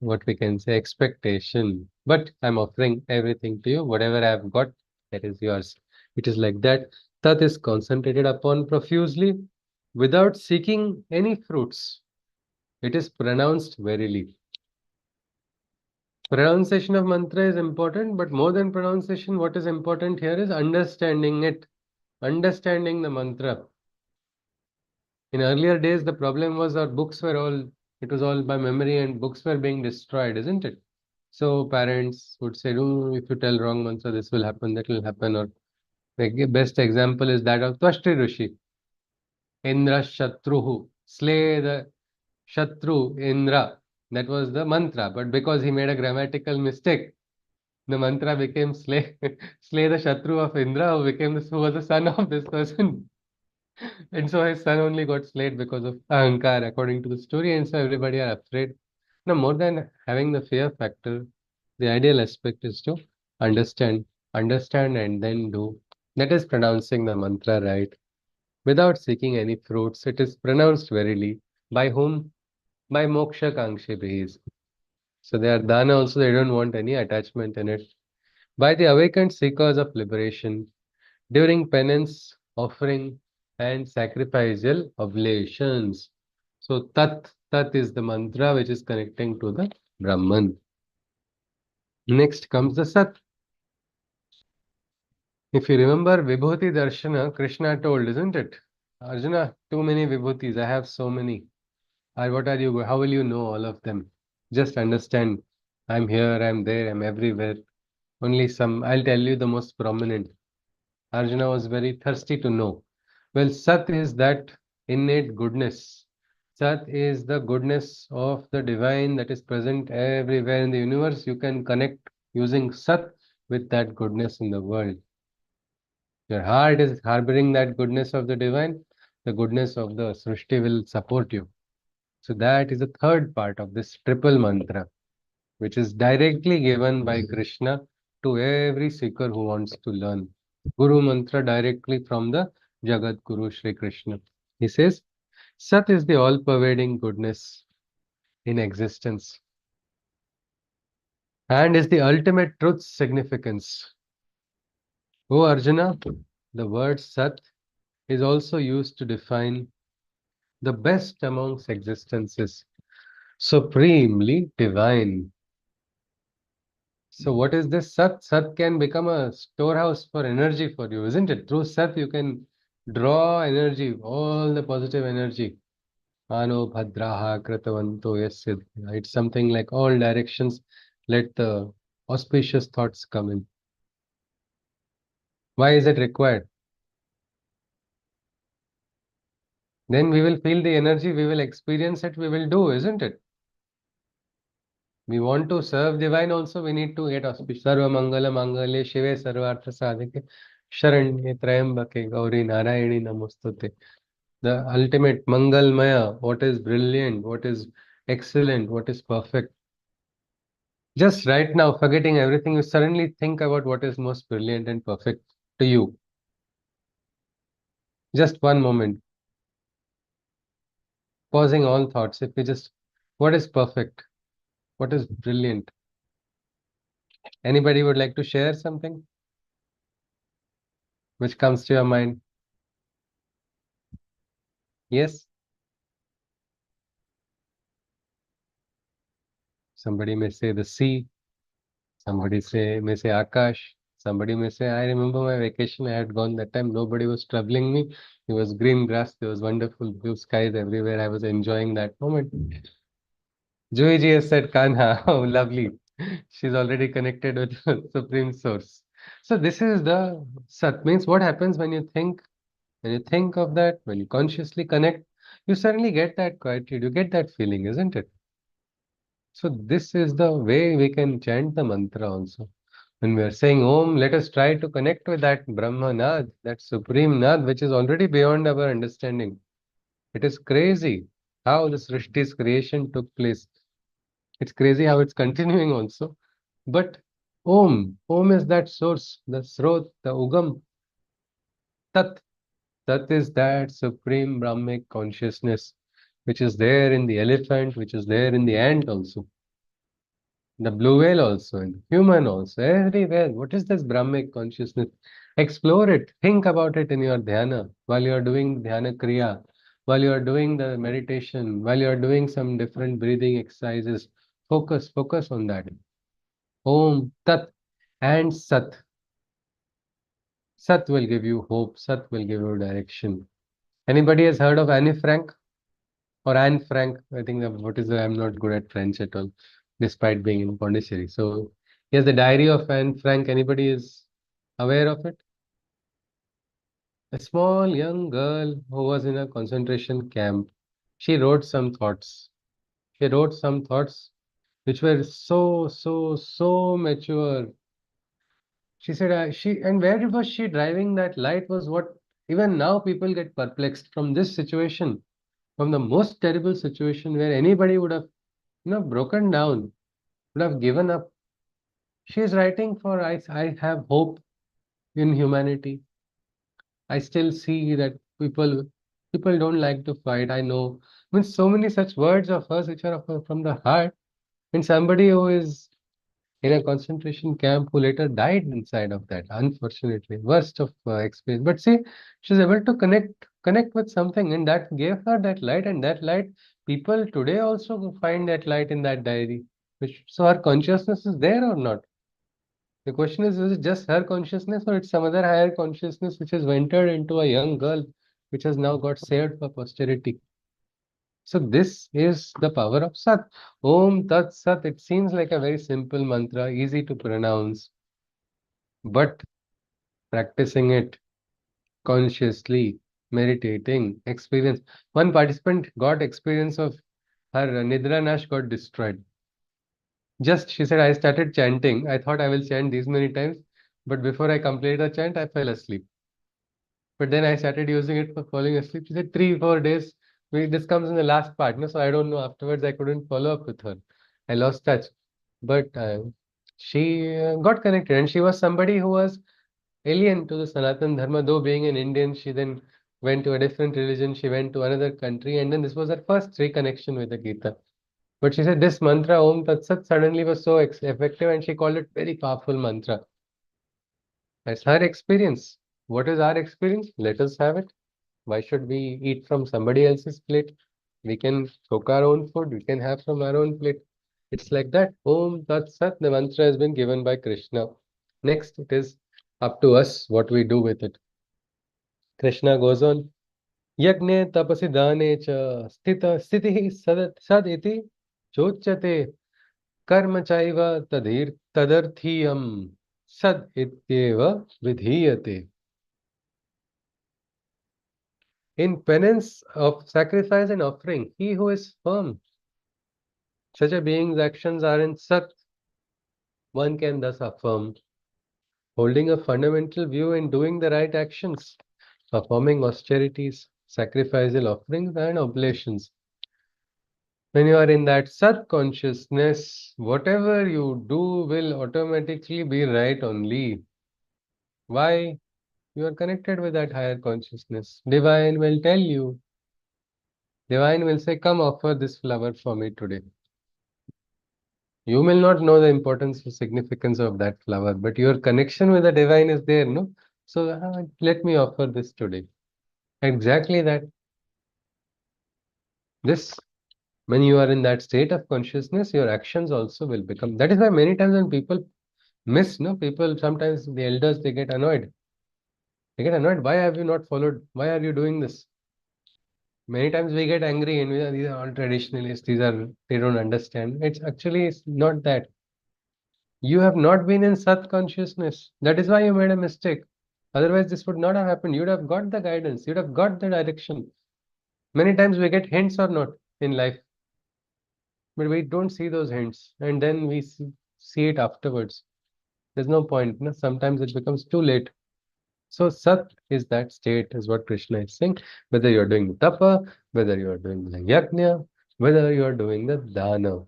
what we can say, expectation. But I'm offering everything to you. Whatever I've got, that is yours. It is like that. Tat is concentrated upon profusely without seeking any fruits. It is pronounced verily. Pronunciation of mantra is important, but more than pronunciation, what is important here is understanding it, understanding the mantra. In earlier days, the problem was our books were all, it was all by memory and books were being destroyed, isn't it? So parents would say, oh, if you tell wrong mantra, this will happen, that will happen. Or the best example is that of Twashtri Rishi. Indra Shatruhu, slay the Shatru, Indra. That was the mantra. But because he made a grammatical mistake, the mantra became slay, slay the Shatru of Indra, who was the son of this person. And so his son only got slayed because of Ahankar, according to the story, and so everybody are afraid. Now, more than having the fear factor, the ideal aspect is to understand, understand and then do. That is pronouncing the mantra right, without seeking any fruits. It is pronounced verily. By whom? By moksha kankshibhis. So they are dana also, they don't want any attachment in it. By the awakened seekers of liberation, during penance, offering, and sacrificial oblations. So tat is the mantra which is connecting to the Brahman. Next comes the Sat. If you remember Vibhuti Darshana, Krishna told, isn't it? Arjuna, too many Vibhutis, I have so many. What are you, how will you know all of them? Just understand, I'm here, I'm there, I'm everywhere. Only some, I'll tell you the most prominent. Arjuna was very thirsty to know. Well, Sat is that innate goodness. Sat is the goodness of the divine that is present everywhere in the universe. You can connect using Sat with that goodness in the world. Your heart is harboring that goodness of the divine. The goodness of the Srishti will support you. So that is the third part of this triple mantra, which is directly given by Krishna to every seeker who wants to learn. Guru mantra directly from the Jagat Guru Shri Krishna. He says, Sat is the all-pervading goodness in existence and is the ultimate truth's significance. O Arjuna, the word Sat is also used to define the best amongst existences, supremely divine. So what is this Sat? Sat can become a storehouse for energy for you, isn't it? Through Sat, you can draw energy, all the positive energy. Ano bhadraha kratavanto yasid. It's something like all directions, let the auspicious thoughts come in. Why is it required? Then we will feel the energy, we will experience it, we will do, isn't it? We want to serve divine also, we need to get auspicious. Sarva Mangala Mangale Shive Sarvartha Sadhike Sharanye Trayambake Gauri Narayani Namostute. The ultimate Mangalmaya, what is brilliant, what is excellent, what is perfect. Just right now, forgetting everything, you suddenly think about what is most brilliant and perfect to you. Just one moment. Pausing all thoughts. If we just, what is perfect? What is brilliant? Anybody would like to share something which comes to your mind? Yes? Somebody may say the sea. Somebody may say Akash. Somebody may say, I remember my vacation. I had gone that time. Nobody was troubling me. It was green grass. There was wonderful blue skies everywhere. I was enjoying that moment. Joy ji has said Kanha. Oh, lovely. She's already connected with the Supreme Source. So this is the Sat. Means what happens when you think of that, when you consciously connect, you suddenly get that quietude, you get that feeling, isn't it? So this is the way we can chant the mantra also. When we are saying Om, let us try to connect with that Brahma Nad, that Supreme Nad, which is already beyond our understanding. It is crazy how the Srishti's creation took place. It's crazy how it's continuing also. But Om is that source, the Srot, the Ugam, Tat. Tat is that supreme Brahmic consciousness, which is there in the elephant, which is there in the ant also. the blue whale also, in the human also, everywhere. What is this Brahmic consciousness? Explore it. Think about it in your dhyana while you are doing dhyana kriya, while you are doing the meditation, while you are doing some different breathing exercises. Focus on that. Om Tat and Sat. Sat will give you hope. Sat will give you direction. Anybody has heard of Anne Frank or Anne Frank? I think I'm not good at French at all, despite being in Pondicherry. So here's the diary of Anne Frank. Anybody is aware of it? A small young girl who was in a concentration camp. She wrote some thoughts. She wrote some thoughts which were so mature. She said, and where was she driving that light was what even now people get perplexed from this situation, from the most terrible situation where anybody would have, broken down, would have given up. She is writing for, I have hope in humanity. I still see that people don't like to fight. I know. I mean, so many such words of hers which are from the heart. And somebody who is in a concentration camp who later died inside of that, unfortunately, worst of experience. But see, she's able to connect with something, and that gave her that light, and that light, people today also find that light in that diary. Which so her consciousness is there or not? The question is it just her consciousness or it's some other higher consciousness which has entered into a young girl, which has now got saved for posterity? So this is the power of Sat. Om Tat Sat. It seems like a very simple mantra, easy to pronounce, but practicing it consciously, meditating, experience. One participant got experience of her Nidra Nash got destroyed. Just, she said, I started chanting. I thought I will chant these many times, but before I completed the chant, I fell asleep. But then I started using it for falling asleep. She said 3-4 days. This comes in the last part, no? So I don't know. Afterwards, I couldn't follow up with her. I lost touch. But she got connected, and she was somebody who was alien to the Sanatan Dharma. Though being an Indian, she then went to a different religion. She went to another country, and then this was her first reconnection with the Gita. But she said this mantra, Om Tat Sat, suddenly was so effective, and she called it very powerful mantra. That's her experience. What is our experience? Let us have it. Why should we eat from somebody else's plate? We can cook our own food. We can have from our own plate. It's like that. Om Tat Sat. The mantra has been given by Krishna. Next, it is up to us what we do with it. Krishna goes on. Yagne tapasi dane cha stitihi sad iti chochate karma chaiva tadarthiyam sad ityeva vidhiyate. In penance of sacrifice and offering, he who is firm, such a being's actions are in Sat, one can thus affirm, holding a fundamental view in doing the right actions, performing austerities, sacrificial offerings, and oblations. When you are in that Sat consciousness, whatever you do will automatically be right only. Why? You are connected with that higher consciousness. Divine will tell you. Divine will say, come offer this flower for me today. You will not know the importance or significance of that flower, but your connection with the divine is there, no? So let me offer this today. Exactly that. This, when you are in that state of consciousness, your actions also will become. That is why many times when people miss, no, people sometimes the elders they get annoyed. They get annoyed. Why have you not followed? Why are you doing this? Many times we get angry and these are all traditionalists. They don't understand. It's not that. You have not been in Sat consciousness. That is why you made a mistake. Otherwise, this would not have happened. You'd have got the guidance. You'd have got the direction. Many times we get hints or not in life, but we don't see those hints, and then we see it afterwards. There's no point. No? Sometimes it becomes too late. So Sat is that state, is what Krishna is saying. Whether you're doing the tapa, whether you're doing the yajna, whether you're doing the dana.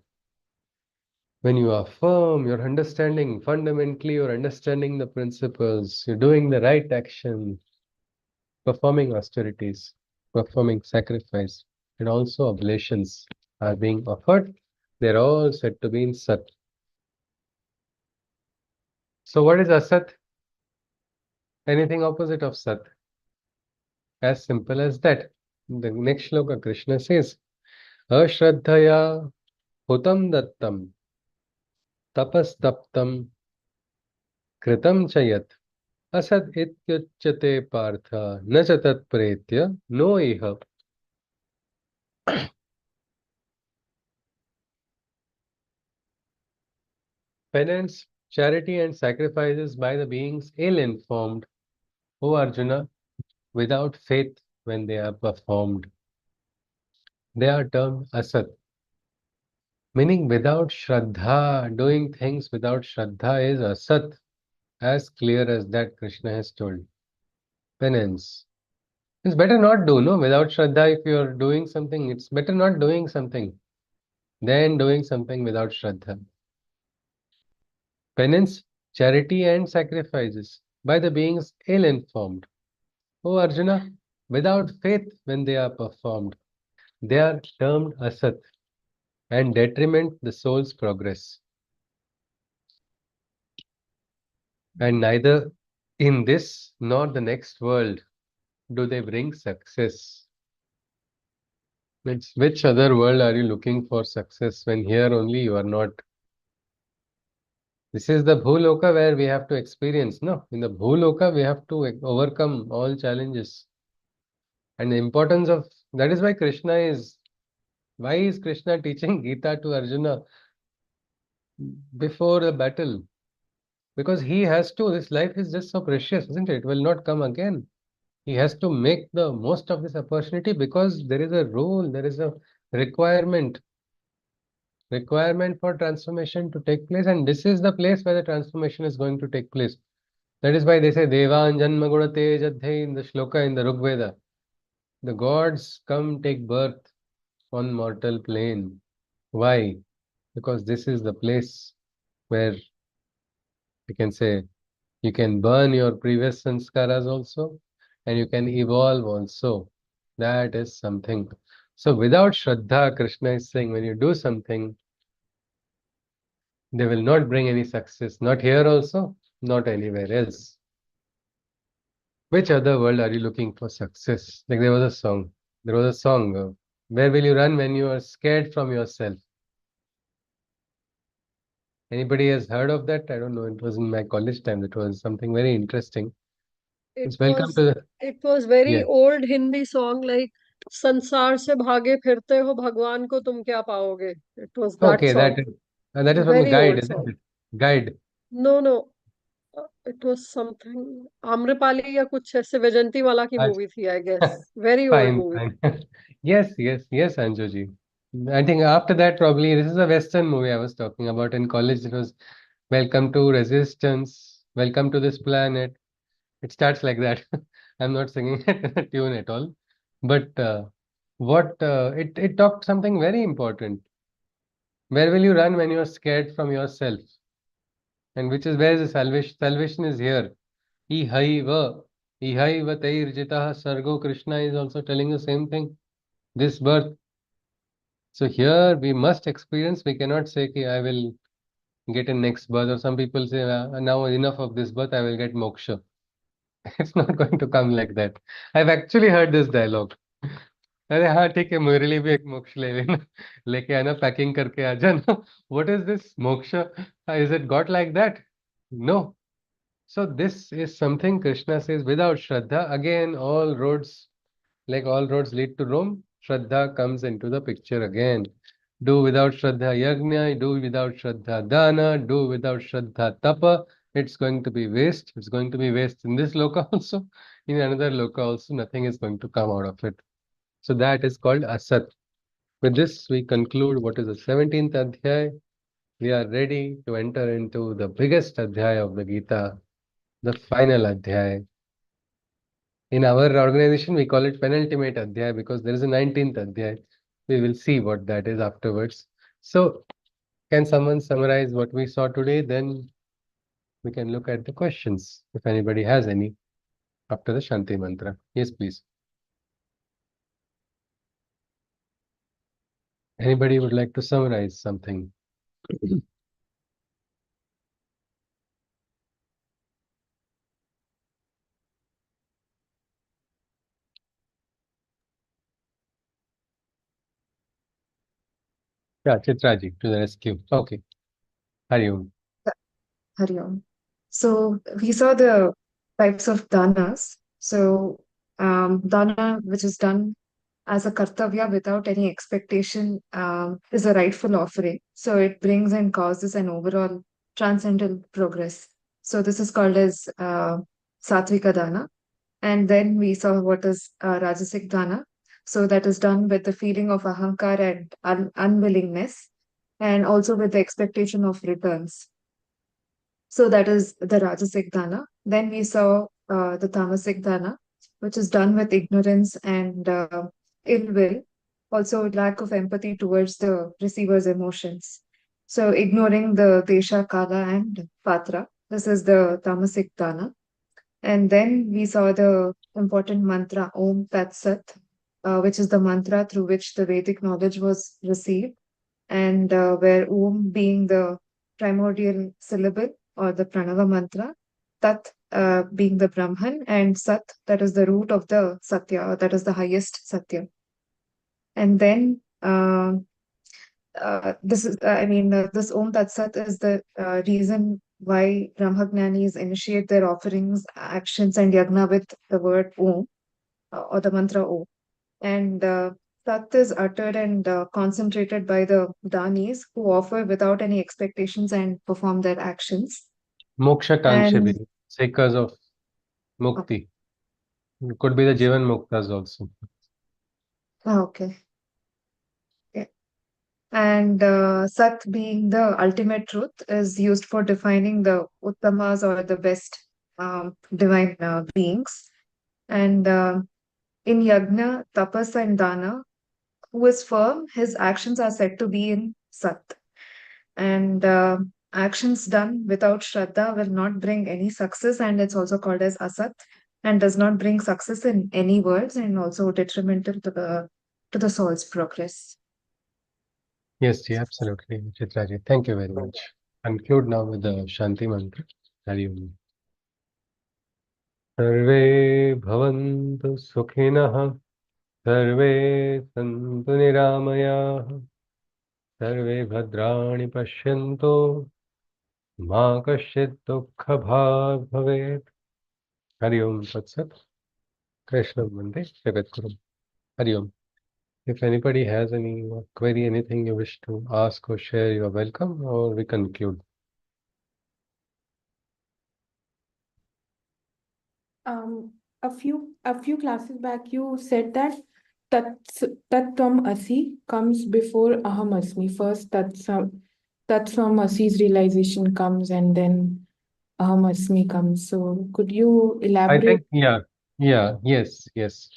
When you are firm, you're understanding, fundamentally, you're understanding the principles, you're doing the right action, performing austerities, performing sacrifice, and also oblations are being offered. They're all said to be in Sat. So what is asat? Anything opposite of sat. As simple as that. The next shloka, Krishna says, Ashraddhaya hutam dattam tapastaptam kritam chayat asad ityuchyate partha na cha tat pretya no iha. Penance, charity and sacrifices by the beings ill-informed, O Arjuna, without faith when they are performed. They are termed asat, meaning without shraddha, doing things without shraddha is asat, as clear as that Krishna has told. Penance. It's better not do, no? Without shraddha, if you are doing something, it's better not doing something than doing something without shraddha. Penance, charity and sacrifices by the beings ill-informed. O Arjuna, without faith when they are performed, they are termed asat and detriment the soul's progress. And neither in this nor the next world do they bring success. Means which other world are you looking for success when here only you are not? This is the Bhuloka where we have to experience, no? In the Bhuloka, we have to overcome all challenges. And the importance of that is why is Krishna teaching Gita to Arjuna before the battle? Because he has to, this life is just so precious, isn't it? It will not come again. He has to make the most of this opportunity because there is a rule, there is a requirement for transformation to take place, and this is the place where the transformation is going to take place. That is why they say Devan Janma Gurate Jadhe in the shloka in the Rigveda. The gods come take birth on mortal plane. Why? Because this is the place where you can say you can burn your previous sanskaras also and you can evolve also. That is something. So without Shraddha, Krishna is saying when you do something, they will not bring any success. Not here also, not anywhere else. Which other world are you looking for success? Like there was a song. Where will you run when you are scared from yourself? Anybody has heard of that? I don't know. It was in my college time. It was something very interesting. It It's welcome was to the it was very yeah. old Hindi song like संसार से भागे फिरते हो भगवान को तुम क्या पाओगे. It was that Okay, song. that is from the Very guide, old isn't song. it? Guide. No. It was something Amrapali या कुछ ऐसे वैजंती वाला की Ach- मूवी थी I guess. Very old Fine, movie. fine. Yes, Anjuji. I think after that, probably this is a Western movie I was talking about in college. It was Welcome to Resistance, Welcome to this planet. It starts like that. I'm not singing it in a tune at all. But it talked something very important. Where will you run when you are scared from yourself? And which is where is the salvation? Salvation is here. Ihaiva. Ihaiva tairjitah sargo. Krishna is also telling the same thing. This birth. So here we must experience. We cannot say, ki, I will get a next birth. Or some people say, now enough of this birth, I will get moksha. It's not going to come like that. I've actually heard this dialogue. अरे हाँ ठीक है मेरे लिए भी एक मोक्ष ले लेना लेके आना पैकिंग करके आ जाना what is this moksha is it got like that no so this is something Krishna says without shraddha again all roads lead to Rome. Shraddha comes into the picture again. Do without Shraddha yajna, do without Shraddha dana, do without Shraddha tapa. It's going to be waste. It's going to be waste in this loka also. In another loka also, nothing is going to come out of it. So that is called asat. With this, we conclude what is the 17th adhyay. We are ready to enter into the biggest adhyay of the Gita, the final adhyay. In our organization, we call it penultimate adhyay because there is a 19th adhyay. We will see what that is afterwards. So, can someone summarize what we saw today? Then we can look at the questions, if anybody has any, after the Shanti mantra. Yes, please. Anybody would like to summarize something? Yeah, Chitraji to the rescue. Okay. Hari Om. Hari Om. So we saw the types of danas. So dana which is done as a kartavya without any expectation is a rightful offering. So it brings and causes an overall transcendental progress. So this is called as satvika dana. And then we saw what is rajasic dana. So that is done with the feeling of ahankar and unwillingness, and also with the expectation of returns. So that is the Rajasic Dana. Then we saw the Tamasic Dana, which is done with ignorance and ill will, also lack of empathy towards the receiver's emotions. So ignoring the Desha, Kala, and Patra. This is the Tamasic Dana. And then we saw the important mantra Om Tat Sat, which is the mantra through which the Vedic knowledge was received, and where Om being the primordial syllable or the Pranava mantra, Tat being the Brahman, and Sat, that is the root of the Satya, or that is the highest Satya. And then this is, this Om Tat Sat is the reason why Brahmagnanis initiate their offerings, actions, and yagna with the word Om or the mantra Om. And Sat is uttered and concentrated by the danis who offer without any expectations and perform their actions. Moksha And Kankshibhi, seekers of Mukti. It could be the Jivan Muktas also. okay. And Sat being the ultimate truth is used for defining the Uttamas or the best divine beings. And in Yagna, Tapas, and Dana, who is firm, his actions are said to be in Sat. And actions done without Shraddha will not bring any success, and it's also called as Asat, and does not bring success in any words, and also detrimental to the soul's progress. Yes, yeah, absolutely, Chitraji. Thank you very much. Conclude now with the Shanti Mantra. Hari Om. Sarve bhavantu sukhinah, sarve santu niramayah, sarve bhadrani pashyantu, ma kasyit dukkha bhag bhavet. Hari Om Tat Sat. Krishna Vande Jagat Guru. Hari Om. If anybody has any query, anything you wish to ask or share, you are welcome, or we conclude. A few classes back, you said that Tat Tvam Asi comes before Aham Asmi. First, Tat Tvam Asi's realization comes, and then Aham Asmi comes. So, could you I elaborate? think, yes. Yes.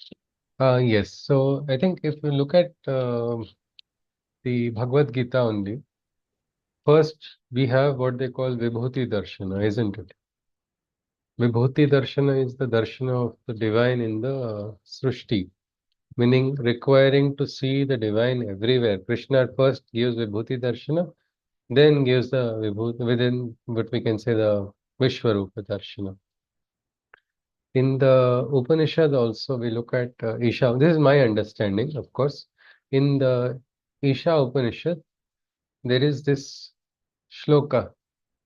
So I think if you look at the Bhagavad Gita only, first we have what they call Vibhuti Darshana, isn't it? Vibhuti Darshana is the darshana of the divine in the Srishti, meaning requiring to see the divine everywhere. Krishna first gives Vibhuti Darshana, then gives the Vibhuti within what we can say the Vishwarupa Darshana. In the Upanishad also we look at Isha. This is my understanding, of course. In the Isha Upanishad, there is this shloka,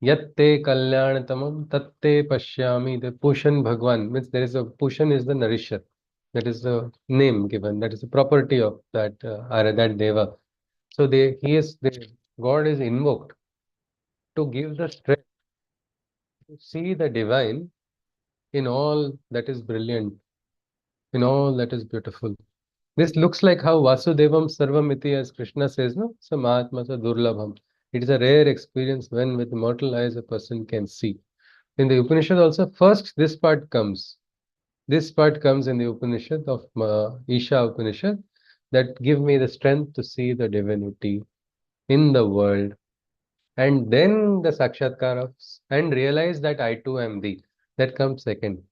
Yatte Kalyantamam Tatte Pashyami. The Pushan Bhagwan means there is a Pushan is the nourisher. That is the name given. That is the property of that that Deva. So the God is invoked to give the strength to see the divine in all that is brilliant, in all that is beautiful. This looks like how Vasudevam Sarvamiti, as Krishna says, no? Samahatma sa durlabham. It is a rare experience when with mortal eyes a person can see. In the Upanishad also, first this part comes. This part comes in the Upanishad of Isha Upanishad that give me the strength to see the divinity in the world. And then the Sakshatkar and realize that I too am thee. That comes second.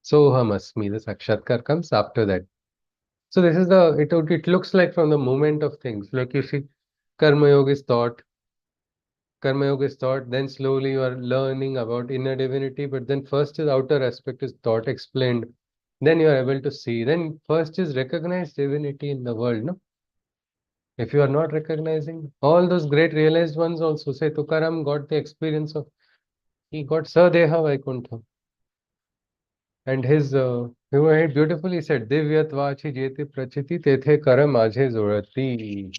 Soham asmi, the Sakshatkar comes after that. So this is it looks like from the moment of things, like you see, Karma Yoga is taught, then slowly you are learning about inner divinity, but then first is outer aspect is taught, explained, then you are able to see, then first is recognized divinity in the world, no? If you are not recognizing, all those great realized ones also, say Tukaram got the experience of, he got Sadeha Vaikuntha. And his, he beautifully said, Divyat Vachi Jeti Prachiti Tethe Karam Ajhe Zorati.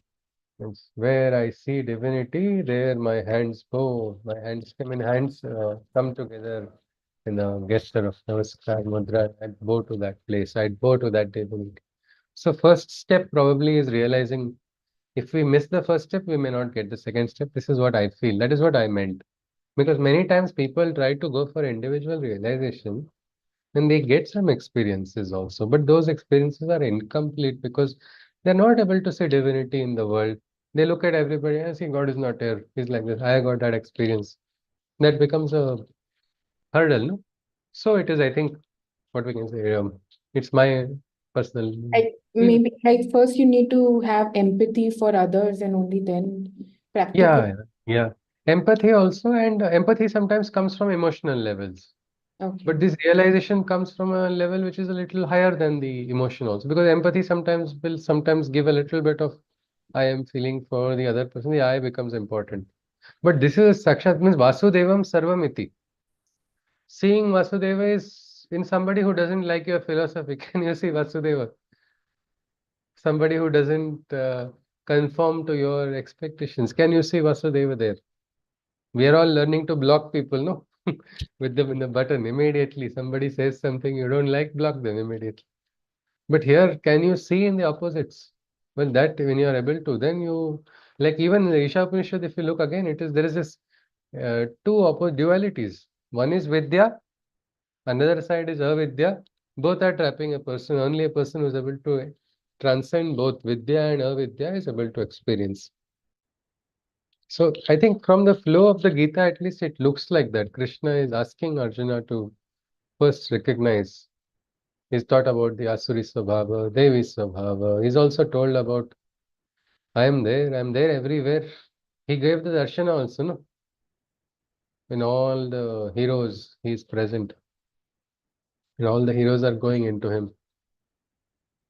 Means where I see divinity, there my hands go, my hands come together in a gesture of Namaskar Mudra. I'd bow to that place, I'd bow to that divinity. So first step probably is realizing if we miss the first step, we may not get the second step. This is what I feel. That is what I meant. Because many times people try to go for individual realization and they get some experiences also. But those experiences are incomplete because they're not able to see divinity in the world. They look at everybody and see God is not here. He's like this. I got that experience. That becomes a hurdle, no? So it is, I think, what we can say. It's my personal. Maybe like first you need to have empathy for others and only then practical. Yeah. Empathy also, and empathy sometimes comes from emotional levels. Okay. But this realization comes from a level which is a little higher than the emotion also, because empathy sometimes will give a little bit of I am feeling for the other person. The I becomes important. But this is Sakshat means Vasudevam Sarvamiti. Seeing Vasudeva is in somebody who doesn't like your philosophy. Can you see Vasudeva? Somebody who doesn't conform to your expectations. Can you see Vasudeva there? We are all learning to block people, no? With the button immediately. Somebody says something you don't like, block them immediately. But here, can you see in the opposites? Well, that when you are able to, then you like even in the Isha Upanishad, if you look again, there is this two opposite dualities. One is Vidya, another side is Avidya. Both are trapping a person. Only a person who is able to transcend both Vidya and Avidya is able to experience. So I think from the flow of the Gita, at least it looks like that. Krishna is asking Arjuna to first recognize. He's taught about the Asuri Swabhava, Devi Swabhava. He's also told about I am there everywhere. He gave the darshana also, no? In all the heroes, he is present. And all the heroes are going into him.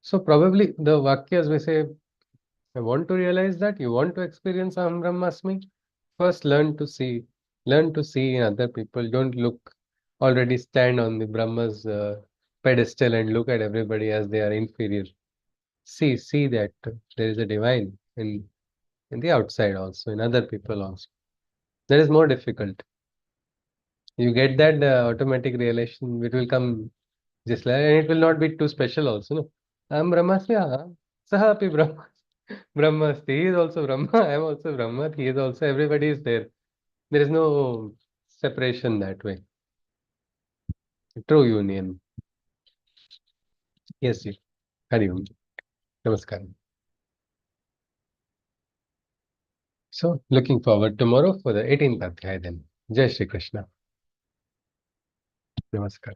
So probably the Vakyas we say, I want to realize that, you want to experience Aham Brahmasmi, first learn to see in other people. Don't already stand on the Brahma's pedestal and look at everybody as they are inferior. See that there is a divine in the outside also, in other people also. That is more difficult. You get that automatic realization, it will come just like, and it will not be too special also. No, I'm Brahmasya, Saha api Brahma. Brahmasti, he is also Brahma, I am also Brahma, he is also, everybody is there. There is no separation that way. True union. Yes, ji. Hari Om. Namaskar. So, looking forward tomorrow for the 18th Adhyay then. Jai Shri Krishna. Namaskar.